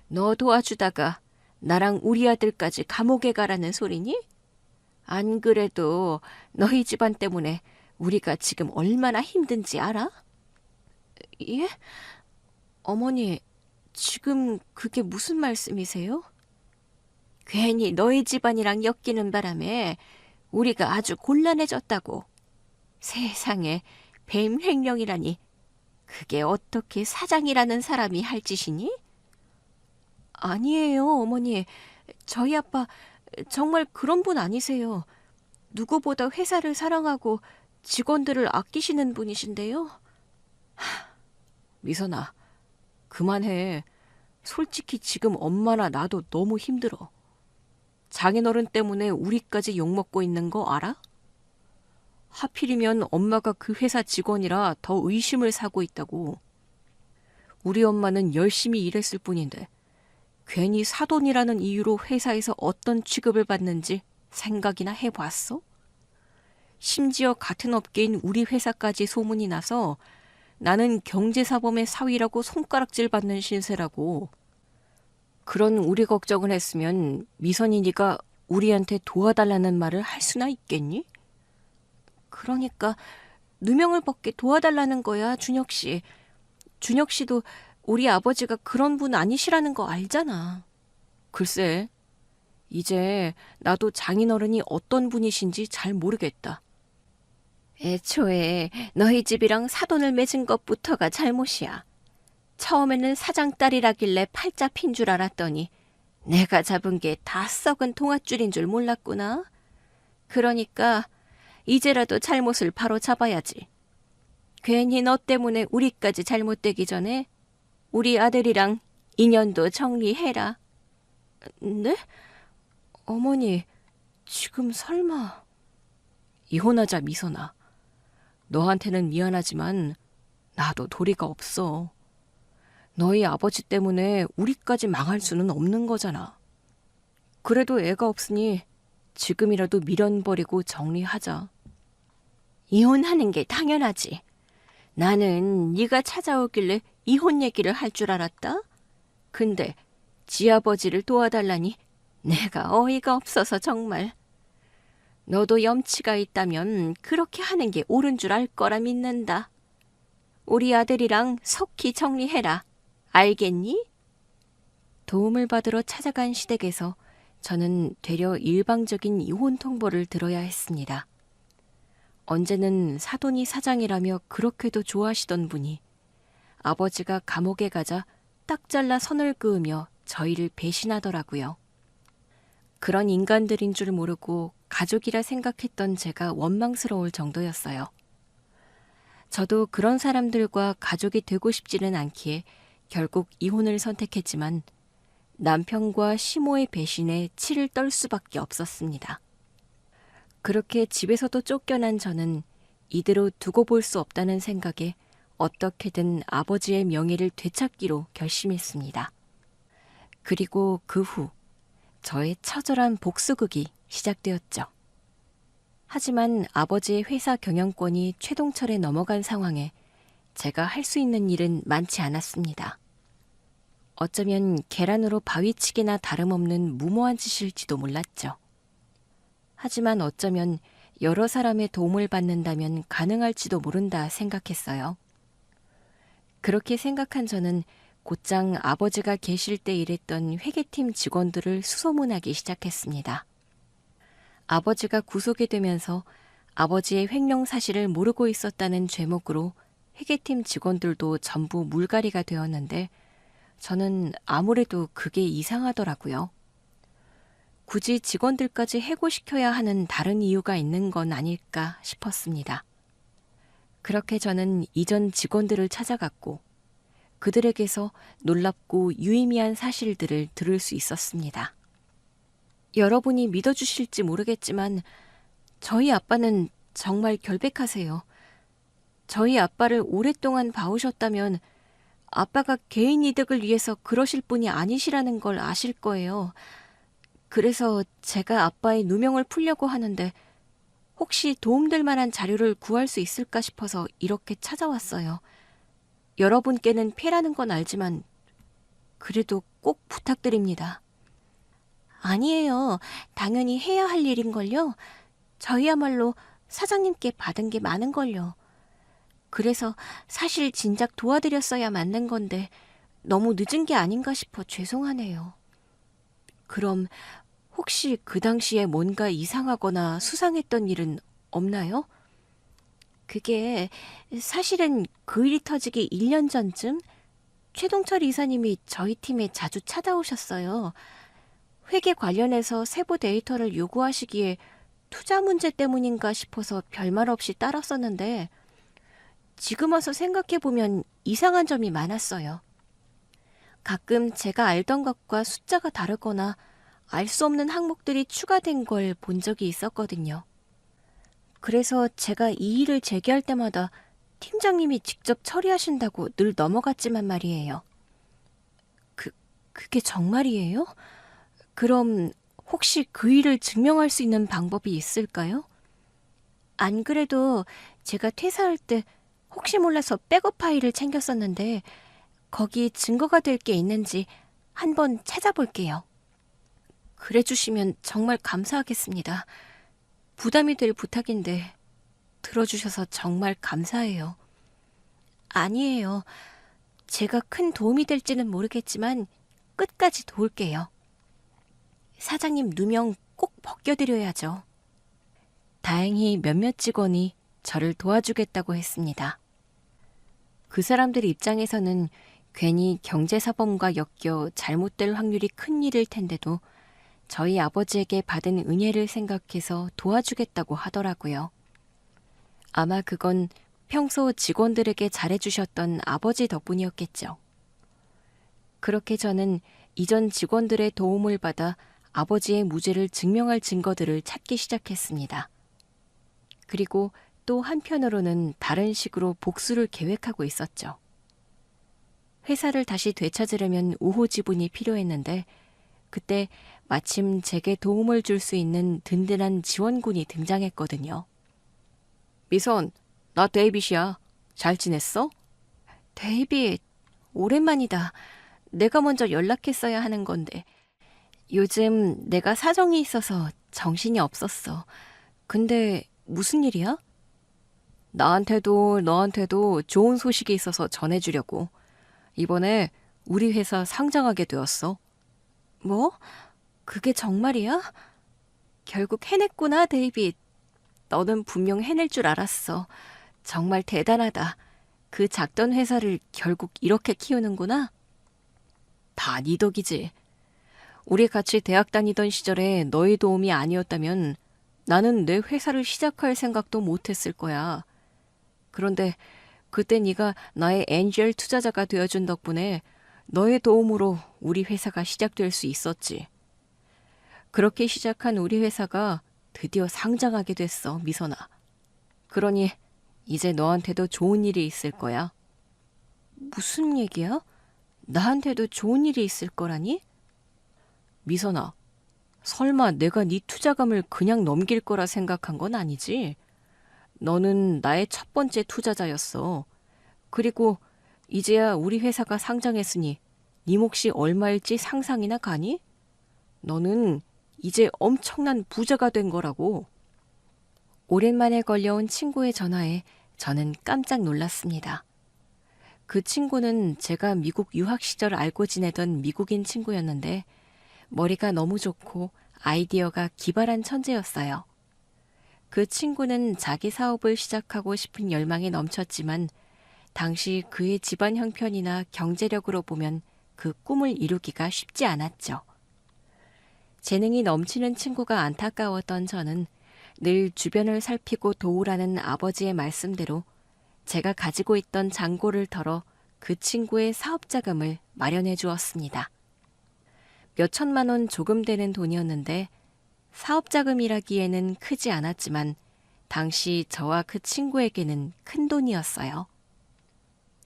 너 도와주다가 나랑 우리 아들까지 감옥에 가라는 소리니? 안 그래도 너희 집안 때문에 우리가 지금 얼마나 힘든지 알아? 예? 어머니, 지금 그게 무슨 말씀이세요? 괜히 너희 집안이랑 엮이는 바람에 우리가 아주 곤란해졌다고. 세상에 뱀 횡령이라니 그게 어떻게 사장이라는 사람이 할 짓이니? 아니에요, 어머니. 저희 아빠 정말 그런 분 아니세요. 누구보다 회사를 사랑하고 직원들을 아끼시는 분이신데요. 미선아, 그만해. 솔직히 지금 엄마나 나도 너무 힘들어. 장인어른 때문에 우리까지 욕먹고 있는 거 알아? 하필이면 엄마가 그 회사 직원이라 더 의심을 사고 있다고. 우리 엄마는 열심히 일했을 뿐인데 괜히 사돈이라는 이유로 회사에서 어떤 취급을 받는지 생각이나 해봤어? 심지어 같은 업계인 우리 회사까지 소문이 나서 나는 경제사범의 사위라고 손가락질 받는 신세라고. 그런 우리 걱정을 했으면 미선이 네가 우리한테 도와달라는 말을 할 수나 있겠니? 그러니까 누명을 벗게 도와달라는 거야, 준혁 씨. 준혁 씨도 우리 아버지가 그런 분 아니시라는 거 알잖아. 글쎄, 이제 나도 장인어른이 어떤 분이신지 잘 모르겠다. 애초에 너희 집이랑 사돈을 맺은 것부터가 잘못이야. 처음에는 사장 딸이라길래 팔자 핀 줄 알았더니 내가 잡은 게 다 썩은 동아줄인 줄 몰랐구나. 그러니까 이제라도 잘못을 바로 잡아야지. 괜히 너 때문에 우리까지 잘못되기 전에 우리 아들이랑 인연도 정리해라. 네? 어머니, 지금 설마... 이혼하자, 미선아. 너한테는 미안하지만 나도 도리가 없어. 너희 아버지 때문에 우리까지 망할 수는 없는 거잖아. 그래도 애가 없으니 지금이라도 미련 버리고 정리하자. 이혼하는 게 당연하지. 나는 네가 찾아오길래 이혼 얘기를 할 줄 알았다. 근데 지아버지를 도와달라니 내가 어이가 없어서 정말. 너도 염치가 있다면 그렇게 하는 게 옳은 줄 알 거라 믿는다. 우리 아들이랑 속히 정리해라. 알겠니? 도움을 받으러 찾아간 시댁에서 저는 되려 일방적인 이혼 통보를 들어야 했습니다. 언제는 사돈이 사장이라며 그렇게도 좋아하시던 분이 아버지가 감옥에 가자 딱 잘라 선을 그으며 저희를 배신하더라고요. 그런 인간들인 줄 모르고 가족이라 생각했던 제가 원망스러울 정도였어요. 저도 그런 사람들과 가족이 되고 싶지는 않기에 결국 이혼을 선택했지만 남편과 시모의 배신에 치를 떨 수밖에 없었습니다. 그렇게 집에서도 쫓겨난 저는 이대로 두고 볼 수 없다는 생각에 어떻게든 아버지의 명예를 되찾기로 결심했습니다. 그리고 그 후 저의 처절한 복수극이 시작되었죠. 하지만 아버지의 회사 경영권이 최동철에 넘어간 상황에 제가 할 수 있는 일은 많지 않았습니다. 어쩌면 계란으로 바위치기나 다름없는 무모한 짓일지도 몰랐죠. 하지만 어쩌면 여러 사람의 도움을 받는다면 가능할지도 모른다 생각했어요. 그렇게 생각한 저는 곧장 아버지가 계실 때 일했던 회계팀 직원들을 수소문하기 시작했습니다. 아버지가 구속이 되면서 아버지의 횡령 사실을 모르고 있었다는 죄목으로 회계팀 직원들도 전부 물갈이가 되었는데 저는 아무래도 그게 이상하더라고요. 굳이 직원들까지 해고시켜야 하는 다른 이유가 있는 건 아닐까 싶었습니다. 그렇게 저는 이전 직원들을 찾아갔고 그들에게서 놀랍고 유의미한 사실들을 들을 수 있었습니다. 여러분이 믿어주실지 모르겠지만 저희 아빠는 정말 결백하세요. 저희 아빠를 오랫동안 봐오셨다면 아빠가 개인 이득을 위해서 그러실 분이 아니시라는 걸 아실 거예요. 그래서 제가 아빠의 누명을 풀려고 하는데 혹시 도움될 만한 자료를 구할 수 있을까 싶어서 이렇게 찾아왔어요. 여러분께는 피해라는 건 알지만 그래도 꼭 부탁드립니다. 아니에요. 당연히 해야 할 일인걸요. 저희야말로 사장님께 받은 게 많은걸요. 그래서 사실 진작 도와드렸어야 맞는 건데 너무 늦은 게 아닌가 싶어 죄송하네요. 그럼 혹시 그 당시에 뭔가 이상하거나 수상했던 일은 없나요? 그게 사실은 그 일이 터지기 1년 전쯤 최동철 이사님이 저희 팀에 자주 찾아오셨어요. 회계 관련해서 세부 데이터를 요구하시기에 투자 문제 때문인가 싶어서 별말 없이 따랐었는데 지금 와서 생각해보면 이상한 점이 많았어요. 가끔 제가 알던 것과 숫자가 다르거나 알 수 없는 항목들이 추가된 걸 본 적이 있었거든요. 그래서 제가 이 일을 제기할 때마다 팀장님이 직접 처리하신다고 늘 넘어갔지만 말이에요. 그게 정말이에요? 그럼 혹시 그 일을 증명할 수 있는 방법이 있을까요? 안 그래도 제가 퇴사할 때 혹시 몰라서 백업 파일을 챙겼었는데 거기 증거가 될 게 있는지 한번 찾아볼게요. 그래 주시면 정말 감사하겠습니다. 부담이 될 부탁인데 들어주셔서 정말 감사해요. 아니에요. 제가 큰 도움이 될지는 모르겠지만 끝까지 도울게요. 사장님 누명 꼭 벗겨드려야죠. 다행히 몇몇 직원이 저를 도와주겠다고 했습니다. 그 사람들 입장에서는 괜히 경제사범과 엮여 잘못될 확률이 큰 일일 텐데도 저희 아버지에게 받은 은혜를 생각해서 도와주겠다고 하더라고요. 아마 그건 평소 직원들에게 잘해주셨던 아버지 덕분이었겠죠. 그렇게 저는 이전 직원들의 도움을 받아 아버지의 무죄를 증명할 증거들을 찾기 시작했습니다. 그리고 또 한편으로는 다른 식으로 복수를 계획하고 있었죠. 회사를 다시 되찾으려면 우호 지분이 필요했는데 그때 마침 제게 도움을 줄 수 있는 든든한 지원군이 등장했거든요. 미선, 나 데이빗이야. 잘 지냈어? 데이빗, 오랜만이다. 내가 먼저 연락했어야 하는 건데 요즘 내가 사정이 있어서 정신이 없었어. 근데 무슨 일이야? 나한테도 너한테도 좋은 소식이 있어서 전해주려고. 이번에 우리 회사 상장하게 되었어. 뭐? 그게 정말이야? 결국 해냈구나, 데이빗. 너는 분명 해낼 줄 알았어. 정말 대단하다. 그 작던 회사를 결국 이렇게 키우는구나. 다 네 덕이지. 우리 같이 대학 다니던 시절에 너의 도움이 아니었다면 나는 내 회사를 시작할 생각도 못했을 거야. 그런데 그때 네가 나의 엔젤 투자자가 되어준 덕분에 너의 도움으로 우리 회사가 시작될 수 있었지. 그렇게 시작한 우리 회사가 드디어 상장하게 됐어, 미선아. 그러니 이제 너한테도 좋은 일이 있을 거야. 무슨 얘기야? 나한테도 좋은 일이 있을 거라니? 미선아, 설마 내가 네 투자금을 그냥 넘길 거라 생각한 건 아니지? 너는 나의 첫 번째 투자자였어. 그리고 이제야 우리 회사가 상장했으니 네 몫이 얼마일지 상상이나 가니? 너는 이제 엄청난 부자가 된 거라고. 오랜만에 걸려온 친구의 전화에 저는 깜짝 놀랐습니다. 그 친구는 제가 미국 유학 시절 알고 지내던 미국인 친구였는데 머리가 너무 좋고 아이디어가 기발한 천재였어요. 그 친구는 자기 사업을 시작하고 싶은 열망이 넘쳤지만 당시 그의 집안 형편이나 경제력으로 보면 그 꿈을 이루기가 쉽지 않았죠. 재능이 넘치는 친구가 안타까웠던 저는 늘 주변을 살피고 도우라는 아버지의 말씀대로 제가 가지고 있던 잔고를 털어 그 친구의 사업 자금을 마련해 주었습니다. 몇 천만 원 조금 되는 돈이었는데 사업 자금이라기에는 크지 않았지만 당시 저와 그 친구에게는 큰 돈이었어요.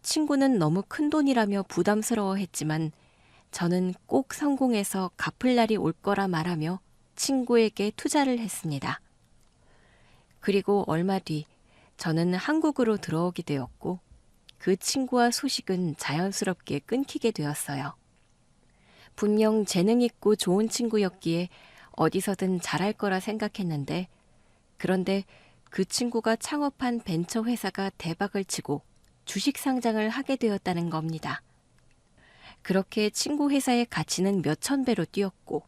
친구는 너무 큰 돈이라며 부담스러워했지만 저는 꼭 성공해서 갚을 날이 올 거라 말하며 친구에게 투자를 했습니다. 그리고 얼마 뒤 저는 한국으로 들어오게 되었고 그 친구와 소식은 자연스럽게 끊기게 되었어요. 분명 재능 있고 좋은 친구였기에 어디서든 잘할 거라 생각했는데 그런데 그 친구가 창업한 벤처 회사가 대박을 치고 주식 상장을 하게 되었다는 겁니다. 그렇게 친구 회사의 가치는 몇천 배로 뛰었고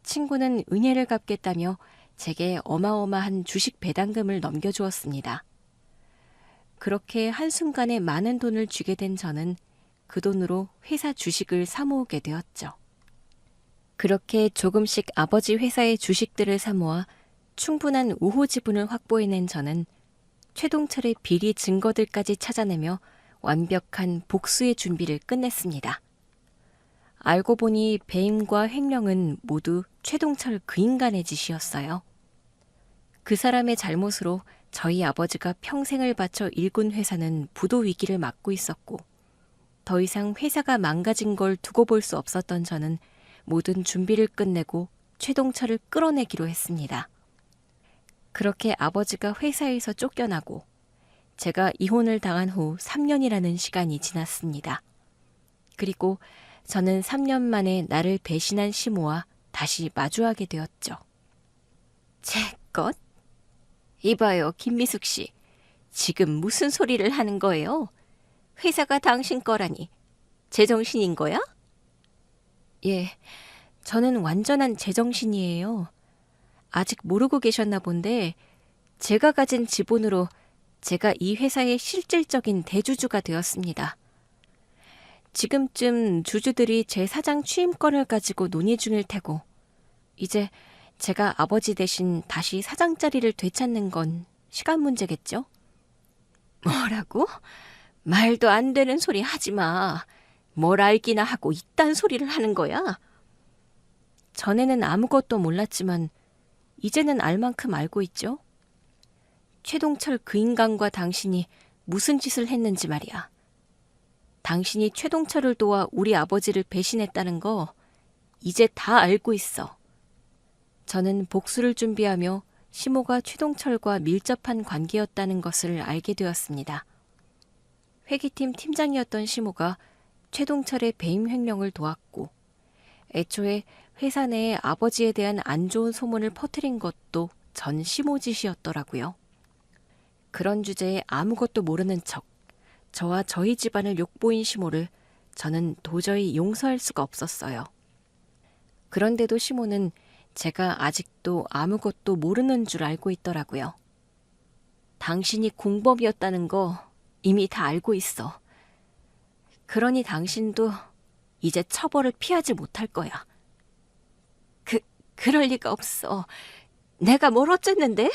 친구는 은혜를 갚겠다며 제게 어마어마한 주식 배당금을 넘겨주었습니다. 그렇게 한순간에 많은 돈을 쥐게 된 저는 그 돈으로 회사 주식을 사모으게 되었죠. 그렇게 조금씩 아버지 회사의 주식들을 사모아 충분한 우호 지분을 확보해낸 저는 최동철의 비리 증거들까지 찾아내며 완벽한 복수의 준비를 끝냈습니다. 알고 보니 배임과 횡령은 모두 최동철 그 인간의 짓이었어요. 그 사람의 잘못으로 저희 아버지가 평생을 바쳐 일군 회사는 부도 위기를 맞고 있었고 더 이상 회사가 망가진 걸 두고 볼 수 없었던 저는 모든 준비를 끝내고 최동철을 끌어내기로 했습니다. 그렇게 아버지가 회사에서 쫓겨나고 제가 이혼을 당한 후 3년이라는 시간이 지났습니다. 그리고 저는 3년 만에 나를 배신한 시모와 다시 마주하게 되었죠. 제 것? 이봐요, 김미숙 씨. 지금 무슨 소리를 하는 거예요? 회사가 당신 거라니. 제정신인 거야? 예, 저는 완전한 제정신이에요. 아직 모르고 계셨나 본데 제가 가진 지분으로 제가 이 회사의 실질적인 대주주가 되었습니다. 지금쯤 주주들이 제 사장 취임권을 가지고 논의 중일 테고 이제 제가 아버지 대신 다시 사장 자리를 되찾는 건 시간 문제겠죠? 뭐라고? 말도 안 되는 소리 하지 마. 뭘 알기나 하고 이딴 소리를 하는 거야? 전에는 아무것도 몰랐지만 이제는 알 만큼 알고 있죠? 최동철 그 인간과 당신이 무슨 짓을 했는지 말이야. 당신이 최동철을 도와 우리 아버지를 배신했다는 거 이제 다 알고 있어. 저는 복수를 준비하며 시모가 최동철과 밀접한 관계였다는 것을 알게 되었습니다. 회계팀 팀장이었던 시모가 최동철의 배임 횡령을 도왔고 애초에 회사 내에 아버지에 대한 안 좋은 소문을 퍼뜨린 것도 전 시모 짓이었더라고요. 그런 주제에 아무것도 모르는 척 저와 저희 집안을 욕보인 시모를 저는 도저히 용서할 수가 없었어요. 그런데도 시모는 제가 아직도 아무것도 모르는 줄 알고 있더라고요. 당신이 공범이었다는 거 이미 다 알고 있어. 그러니 당신도 이제 처벌을 피하지 못할 거야. 그럴 리가 없어. 내가 뭘 어쨌는데?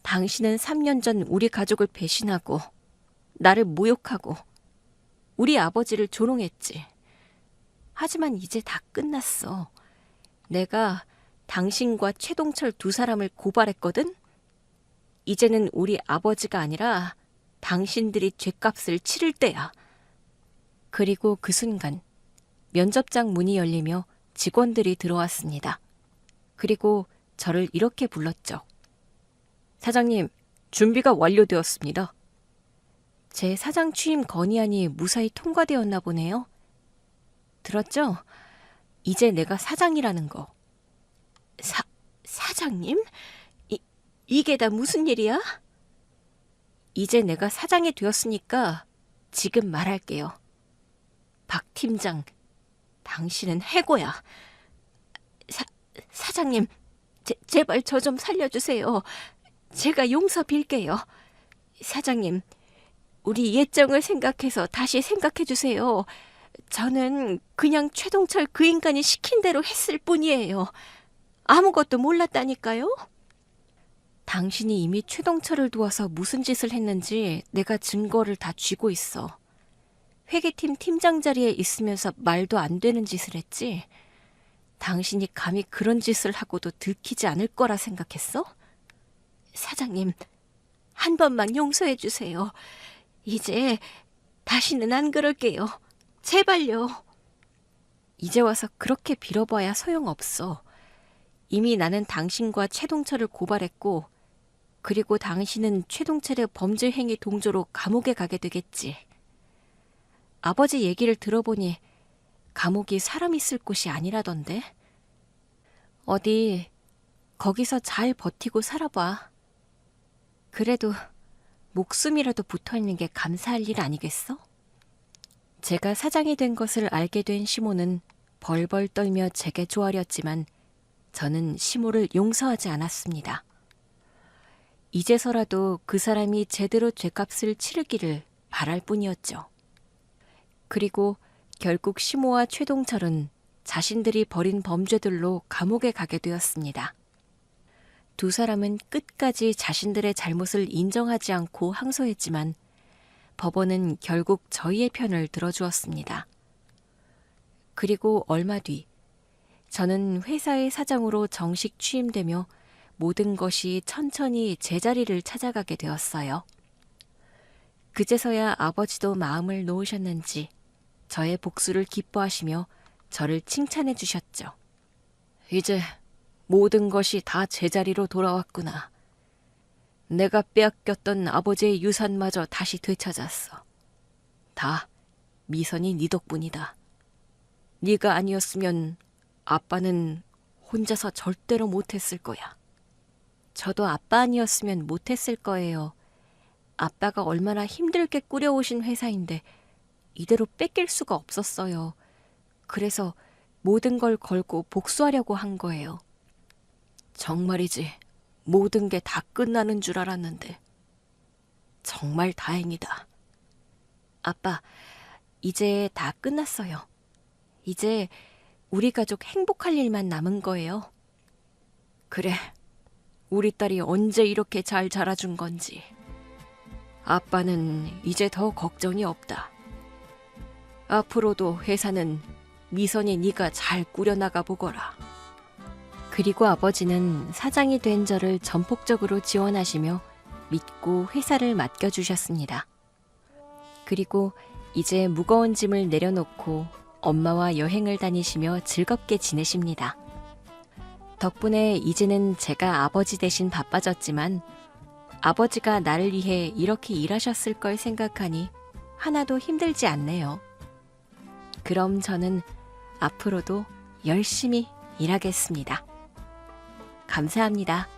당신은 3년 전 우리 가족을 배신하고 나를 모욕하고 우리 아버지를 조롱했지. 하지만 이제 다 끝났어. 내가 당신과 최동철 두 사람을 고발했거든? 이제는 우리 아버지가 아니라 당신들이 죗값을 치를 때야. 그리고 그 순간 면접장 문이 열리며 직원들이 들어왔습니다. 그리고 저를 이렇게 불렀죠. 사장님, 준비가 완료되었습니다. 제 사장 취임 건의안이 무사히 통과되었나 보네요. 들었죠? 이제 내가 사장이라는 거. 사장님? 이게 다 무슨 일이야? 이제 내가 사장이 되었으니까 지금 말할게요. 박 팀장, 당신은 해고야. 사장님, 제발 저 좀 살려주세요. 제가 용서 빌게요. 사장님, 우리 예정을 생각해서 다시 생각해주세요. 저는 그냥 최동철 그 인간이 시킨 대로 했을 뿐이에요. 아무것도 몰랐다니까요. 당신이 이미 최동철을 도와서 무슨 짓을 했는지 내가 증거를 다 쥐고 있어. 회계팀 팀장 자리에 있으면서 말도 안 되는 짓을 했지. 당신이 감히 그런 짓을 하고도 들키지 않을 거라 생각했어? 사장님, 한 번만 용서해 주세요. 이제 다시는 안 그럴게요. 제발요. 이제 와서 그렇게 빌어봐야 소용없어. 이미 나는 당신과 최동철을 고발했고 그리고 당신은 최동철의 범죄 행위 동조로 감옥에 가게 되겠지. 아버지 얘기를 들어보니 감옥이 사람 있을 곳이 아니라던데. 어디 거기서 잘 버티고 살아봐. 그래도 목숨이라도 붙어있는 게 감사할 일 아니겠어? 제가 사장이 된 것을 알게 된 시모는 벌벌 떨며 제게 조아렸지만 저는 시모를 용서하지 않았습니다. 이제서라도 그 사람이 제대로 죗값을 치르기를 바랄 뿐이었죠. 그리고 결국 시모와 최동철은 자신들이 벌인 범죄들로 감옥에 가게 되었습니다. 두 사람은 끝까지 자신들의 잘못을 인정하지 않고 항소했지만 법원은 결국 저희의 편을 들어주었습니다. 그리고 얼마 뒤 저는 회사의 사장으로 정식 취임되며 모든 것이 천천히 제자리를 찾아가게 되었어요. 그제서야 아버지도 마음을 놓으셨는지 저의 복수를 기뻐하시며 저를 칭찬해 주셨죠. 이제 모든 것이 다 제자리로 돌아왔구나. 내가 빼앗겼던 아버지의 유산마저 다시 되찾았어. 다 미선이 네 덕분이다. 네가 아니었으면 아빠는 혼자서 절대로 못했을 거야. 저도 아빠 아니었으면 못했을 거예요. 아빠가 얼마나 힘들게 꾸려오신 회사인데 이대로 뺏길 수가 없었어요. 그래서 모든 걸 걸고 복수하려고 한 거예요. 정말이지 모든 게 다 끝나는 줄 알았는데 정말 다행이다. 아빠, 이제 다 끝났어요. 이제 우리 가족 행복할 일만 남은 거예요. 그래, 우리 딸이 언제 이렇게 잘 자라준 건지. 아빠는 이제 더 걱정이 없다. 앞으로도 회사는 미선이 네가 잘 꾸려나가 보거라. 그리고 아버지는 사장이 된 저를 전폭적으로 지원하시며 믿고 회사를 맡겨주셨습니다. 그리고 이제 무거운 짐을 내려놓고 엄마와 여행을 다니시며 즐겁게 지내십니다. 덕분에 이제는 제가 아버지 대신 바빠졌지만 아버지가 나를 위해 이렇게 일하셨을 걸 생각하니 하나도 힘들지 않네요. 그럼 저는 앞으로도 열심히 일하겠습니다. 감사합니다.